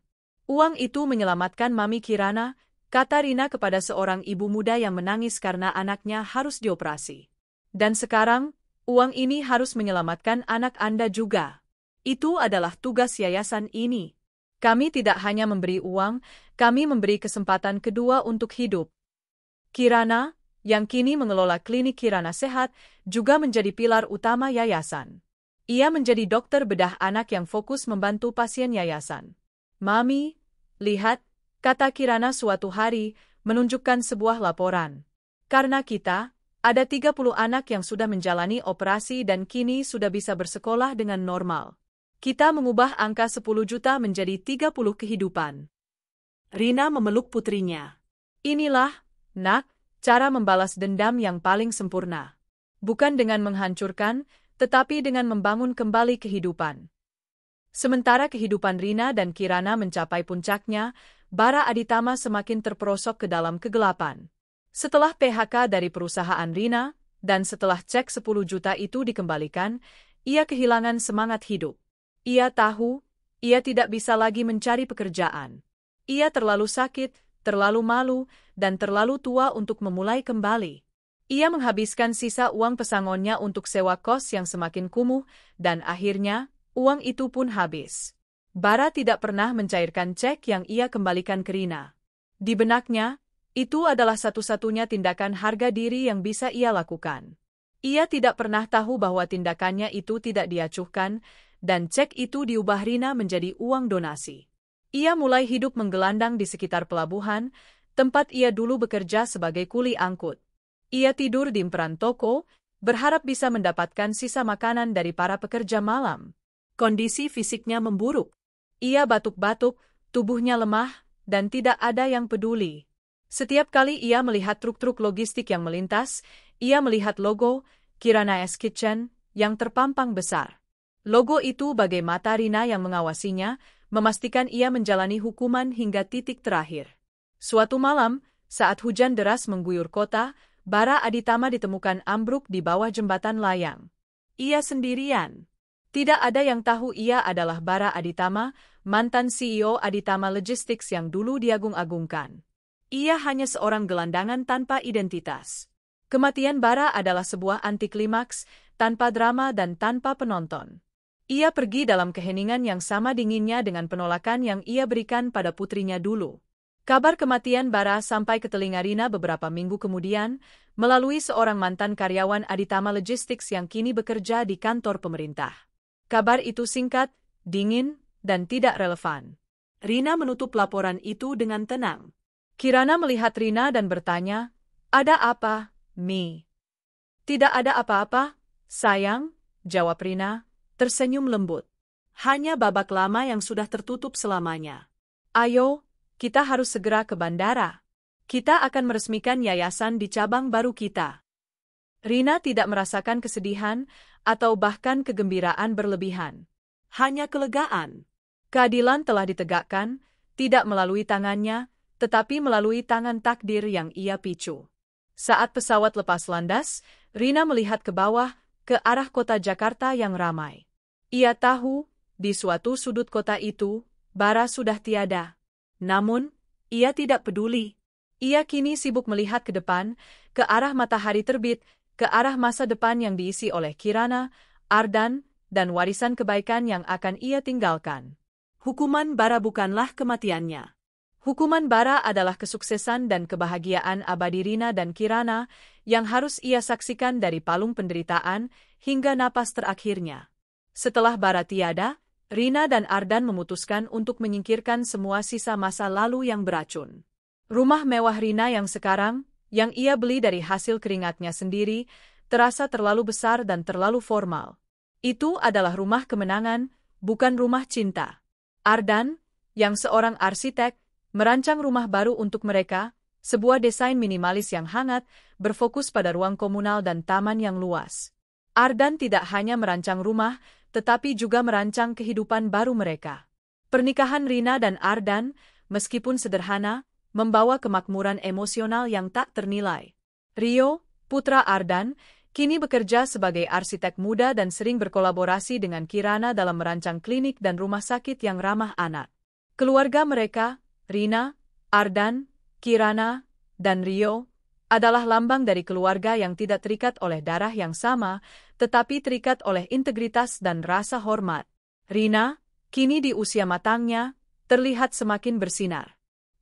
Uang itu menyelamatkan Mami Kirana, kata Rina kepada seorang ibu muda yang menangis karena anaknya harus dioperasi. Dan sekarang, uang ini harus menyelamatkan anak Anda juga. Itu adalah tugas yayasan ini. Kami tidak hanya memberi uang, kami memberi kesempatan kedua untuk hidup. Kirana, yang kini mengelola klinik Kirana Sehat, juga menjadi pilar utama yayasan. Ia menjadi dokter bedah anak yang fokus membantu pasien yayasan. Mami, lihat, kata Kirana suatu hari, menunjukkan sebuah laporan. Karena kita, ada 30 anak yang sudah menjalani operasi dan kini sudah bisa bersekolah dengan normal. Kita mengubah angka 10 juta menjadi 30 kehidupan. Rina memeluk putrinya. Inilah, nak, cara membalas dendam yang paling sempurna. Bukan dengan menghancurkan, tetapi dengan membangun kembali kehidupan. Sementara kehidupan Rina dan Kirana mencapai puncaknya, Bara Aditama semakin terperosok ke dalam kegelapan. Setelah PHK dari perusahaan Rina, dan setelah cek 10 juta itu dikembalikan, ia kehilangan semangat hidup. Ia tahu, ia tidak bisa lagi mencari pekerjaan. Ia terlalu sakit, terlalu malu, dan terlalu tua untuk memulai kembali. Ia menghabiskan sisa uang pesangonnya untuk sewa kos yang semakin kumuh, dan akhirnya, uang itu pun habis. Bara tidak pernah mencairkan cek yang ia kembalikan ke Rina. Di benaknya, itu adalah satu-satunya tindakan harga diri yang bisa ia lakukan. Ia tidak pernah tahu bahwa tindakannya itu tidak diacuhkan, dan cek itu diubah Rina menjadi uang donasi. Ia mulai hidup menggelandang di sekitar pelabuhan, tempat ia dulu bekerja sebagai kuli angkut. Ia tidur di emperan toko, berharap bisa mendapatkan sisa makanan dari para pekerja malam. Kondisi fisiknya memburuk. Ia batuk-batuk, tubuhnya lemah, dan tidak ada yang peduli. Setiap kali ia melihat truk-truk logistik yang melintas, ia melihat logo Kirana's Kitchen yang terpampang besar. Logo itu bagai mata Rina yang mengawasinya, memastikan ia menjalani hukuman hingga titik terakhir. Suatu malam, saat hujan deras mengguyur kota, Bara Aditama ditemukan ambruk di bawah jembatan layang. Ia sendirian. Tidak ada yang tahu ia adalah Bara Aditama, mantan CEO Aditama Logistics yang dulu diagung-agungkan. Ia hanya seorang gelandangan tanpa identitas. Kematian Bara adalah sebuah antiklimaks, tanpa drama dan tanpa penonton. Ia pergi dalam keheningan yang sama dinginnya dengan penolakan yang ia berikan pada putrinya dulu. Kabar kematian Bara sampai ke telinga Rina beberapa minggu kemudian, melalui seorang mantan karyawan Aditama Logistics yang kini bekerja di kantor pemerintah. Kabar itu singkat, dingin, dan tidak relevan. Rina menutup laporan itu dengan tenang. Kirana melihat Rina dan bertanya, "Ada apa, Mi?" "Tidak ada apa-apa, sayang," jawab Rina, tersenyum lembut. "Hanya babak lama yang sudah tertutup selamanya." "Ayo, kita harus segera ke bandara. Kita akan meresmikan yayasan di cabang baru kita." Rina tidak merasakan kesedihan atau bahkan kegembiraan berlebihan. Hanya kelegaan. Keadilan telah ditegakkan, tidak melalui tangannya, tetapi melalui tangan takdir yang ia picu. Saat pesawat lepas landas, Rina melihat ke bawah, ke arah kota Jakarta yang ramai. Ia tahu, di suatu sudut kota itu, Bara sudah tiada. Namun, ia tidak peduli. Ia kini sibuk melihat ke depan, ke arah matahari terbit, ke arah masa depan yang diisi oleh Kirana, Ardan, dan warisan kebaikan yang akan ia tinggalkan. Hukuman Bara bukanlah kematiannya. Hukuman Bara adalah kesuksesan dan kebahagiaan abadi Rina dan Kirana yang harus ia saksikan dari palung penderitaan hingga napas terakhirnya. Setelah Bara tiada, Rina dan Ardan memutuskan untuk menyingkirkan semua sisa masa lalu yang beracun. Rumah mewah Rina yang sekarang, yang ia beli dari hasil keringatnya sendiri, terasa terlalu besar dan terlalu formal. Itu adalah rumah kemenangan, bukan rumah cinta. Ardan, yang seorang arsitek, merancang rumah baru untuk mereka, sebuah desain minimalis yang hangat, berfokus pada ruang komunal dan taman yang luas. Ardan tidak hanya merancang rumah, tetapi juga merancang kehidupan baru mereka. Pernikahan Rina dan Ardan, meskipun sederhana, membawa kemakmuran emosional yang tak ternilai. Rio, putra Ardan, kini bekerja sebagai arsitek muda dan sering berkolaborasi dengan Kirana dalam merancang klinik dan rumah sakit yang ramah anak. Keluarga mereka, Rina, Ardan, Kirana, dan Rio, adalah lambang dari keluarga yang tidak terikat oleh darah yang sama, tetapi terikat oleh integritas dan rasa hormat. Rina, kini di usia matangnya, terlihat semakin bersinar.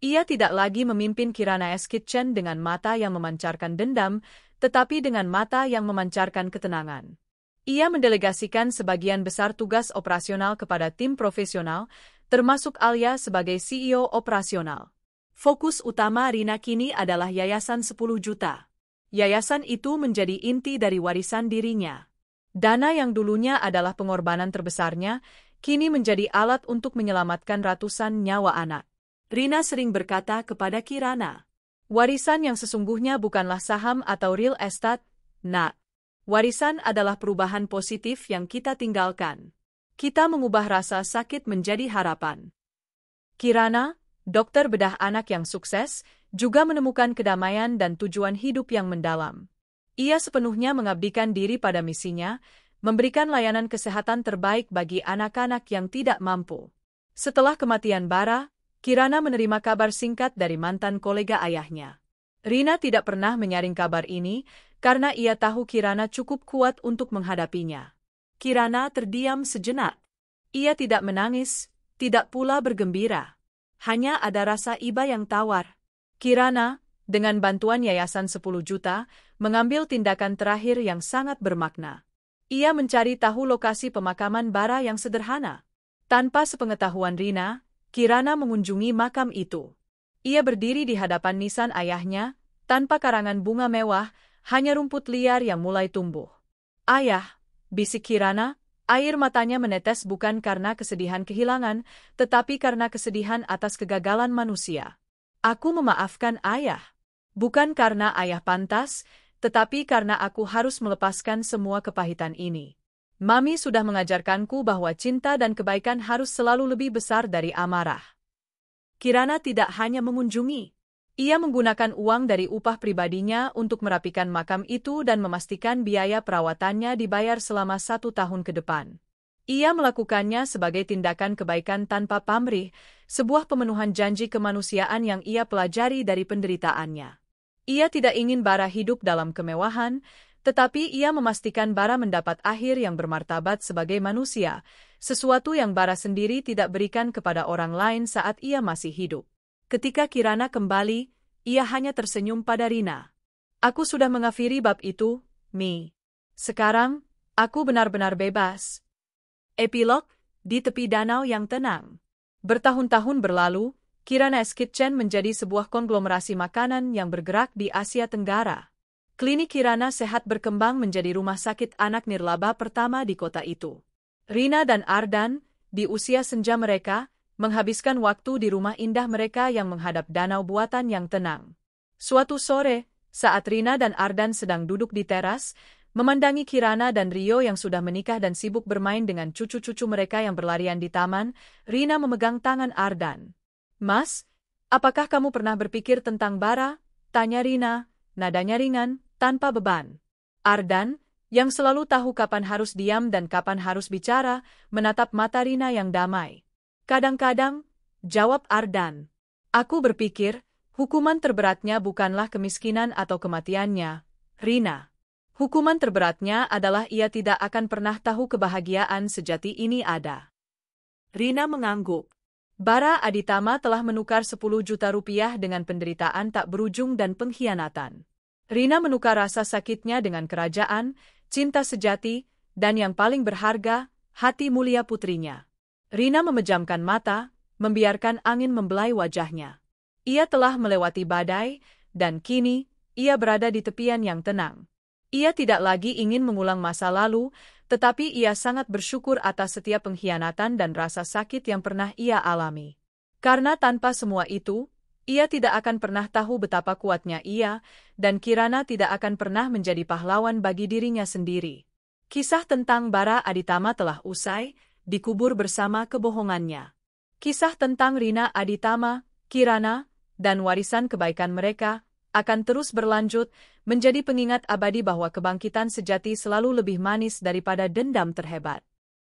Ia tidak lagi memimpin Kirana's Kitchen dengan mata yang memancarkan dendam, tetapi dengan mata yang memancarkan ketenangan. Ia mendelegasikan sebagian besar tugas operasional kepada tim profesional, termasuk Alia sebagai CEO operasional. Fokus utama Rina kini adalah yayasan 10 juta. Yayasan itu menjadi inti dari warisan dirinya. Dana yang dulunya adalah pengorbanan terbesarnya, kini menjadi alat untuk menyelamatkan ratusan nyawa anak. Rina sering berkata kepada Kirana, "Warisan yang sesungguhnya bukanlah saham atau real estate, Nak. Warisan adalah perubahan positif yang kita tinggalkan. Kita mengubah rasa sakit menjadi harapan." Kirana, dokter bedah anak yang sukses, juga menemukan kedamaian dan tujuan hidup yang mendalam. Ia sepenuhnya mengabdikan diri pada misinya, memberikan layanan kesehatan terbaik bagi anak-anak yang tidak mampu. Setelah kematian Bara, Kirana menerima kabar singkat dari mantan kolega ayahnya. Rina tidak pernah menyaring kabar ini, karena ia tahu Kirana cukup kuat untuk menghadapinya. Kirana terdiam sejenak. Ia tidak menangis, tidak pula bergembira. Hanya ada rasa iba yang tawar. Kirana, dengan bantuan Yayasan 10 juta, mengambil tindakan terakhir yang sangat bermakna. Ia mencari tahu lokasi pemakaman Bara yang sederhana. Tanpa sepengetahuan Rina, Kirana mengunjungi makam itu. Ia berdiri di hadapan nisan ayahnya, tanpa karangan bunga mewah, hanya rumput liar yang mulai tumbuh. "Ayah," bisik Kirana, air matanya menetes bukan karena kesedihan kehilangan, tetapi karena kesedihan atas kegagalan manusia. "Aku memaafkan ayah. Bukan karena ayah pantas, tetapi karena aku harus melepaskan semua kepahitan ini. Mami sudah mengajarkanku bahwa cinta dan kebaikan harus selalu lebih besar dari amarah." Kirana tidak hanya mengunjungi. Ia menggunakan uang dari upah pribadinya untuk merapikan makam itu dan memastikan biaya perawatannya dibayar selama 1 tahun ke depan. Ia melakukannya sebagai tindakan kebaikan tanpa pamrih, sebuah pemenuhan janji kemanusiaan yang ia pelajari dari penderitaannya. Ia tidak ingin Bara hidup dalam kemewahan, tetapi ia memastikan Bara mendapat akhir yang bermartabat sebagai manusia, sesuatu yang Bara sendiri tidak berikan kepada orang lain saat ia masih hidup. Ketika Kirana kembali, ia hanya tersenyum pada Rina. Aku sudah mengakhiri bab itu, Mi. Sekarang, aku benar-benar bebas. Epilog, di tepi danau yang tenang. Bertahun-tahun berlalu, Kirana's Kitchen menjadi sebuah konglomerasi makanan yang bergerak di Asia Tenggara. Klinik Kirana Sehat berkembang menjadi rumah sakit anak nirlaba pertama di kota itu. Rina dan Ardan, di usia senja mereka, menghabiskan waktu di rumah indah mereka yang menghadap danau buatan yang tenang. Suatu sore, saat Rina dan Ardan sedang duduk di teras, memandangi Kirana dan Rio yang sudah menikah dan sibuk bermain dengan cucu-cucu mereka yang berlarian di taman, Rina memegang tangan Ardan. Mas, apakah kamu pernah berpikir tentang Bara? Tanya Rina, nadanya ringan, tanpa beban. Ardan, yang selalu tahu kapan harus diam dan kapan harus bicara, menatap mata Rina yang damai. Kadang-kadang, jawab Ardan. Aku berpikir, hukuman terberatnya bukanlah kemiskinan atau kematiannya, Rina. Hukuman terberatnya adalah ia tidak akan pernah tahu kebahagiaan sejati ini ada. Rina mengangguk. Bara Aditama telah menukar 10 juta rupiah dengan penderitaan tak berujung dan pengkhianatan. Rina menukar rasa sakitnya dengan kerajaan, cinta sejati, dan yang paling berharga, hati mulia putrinya. Rina memejamkan mata, membiarkan angin membelai wajahnya. Ia telah melewati badai, dan kini, ia berada di tepian yang tenang. Ia tidak lagi ingin mengulang masa lalu, tetapi ia sangat bersyukur atas setiap pengkhianatan dan rasa sakit yang pernah ia alami. Karena tanpa semua itu, ia tidak akan pernah tahu betapa kuatnya ia, dan Kirana tidak akan pernah menjadi pahlawan bagi dirinya sendiri. Kisah tentang Bara Aditama telah usai, dikubur bersama kebohongannya. Kisah tentang Rina Aditama, Kirana, dan warisan kebaikan mereka akan terus berlanjut, menjadi pengingat abadi bahwa kebangkitan sejati selalu lebih manis daripada dendam terhebat.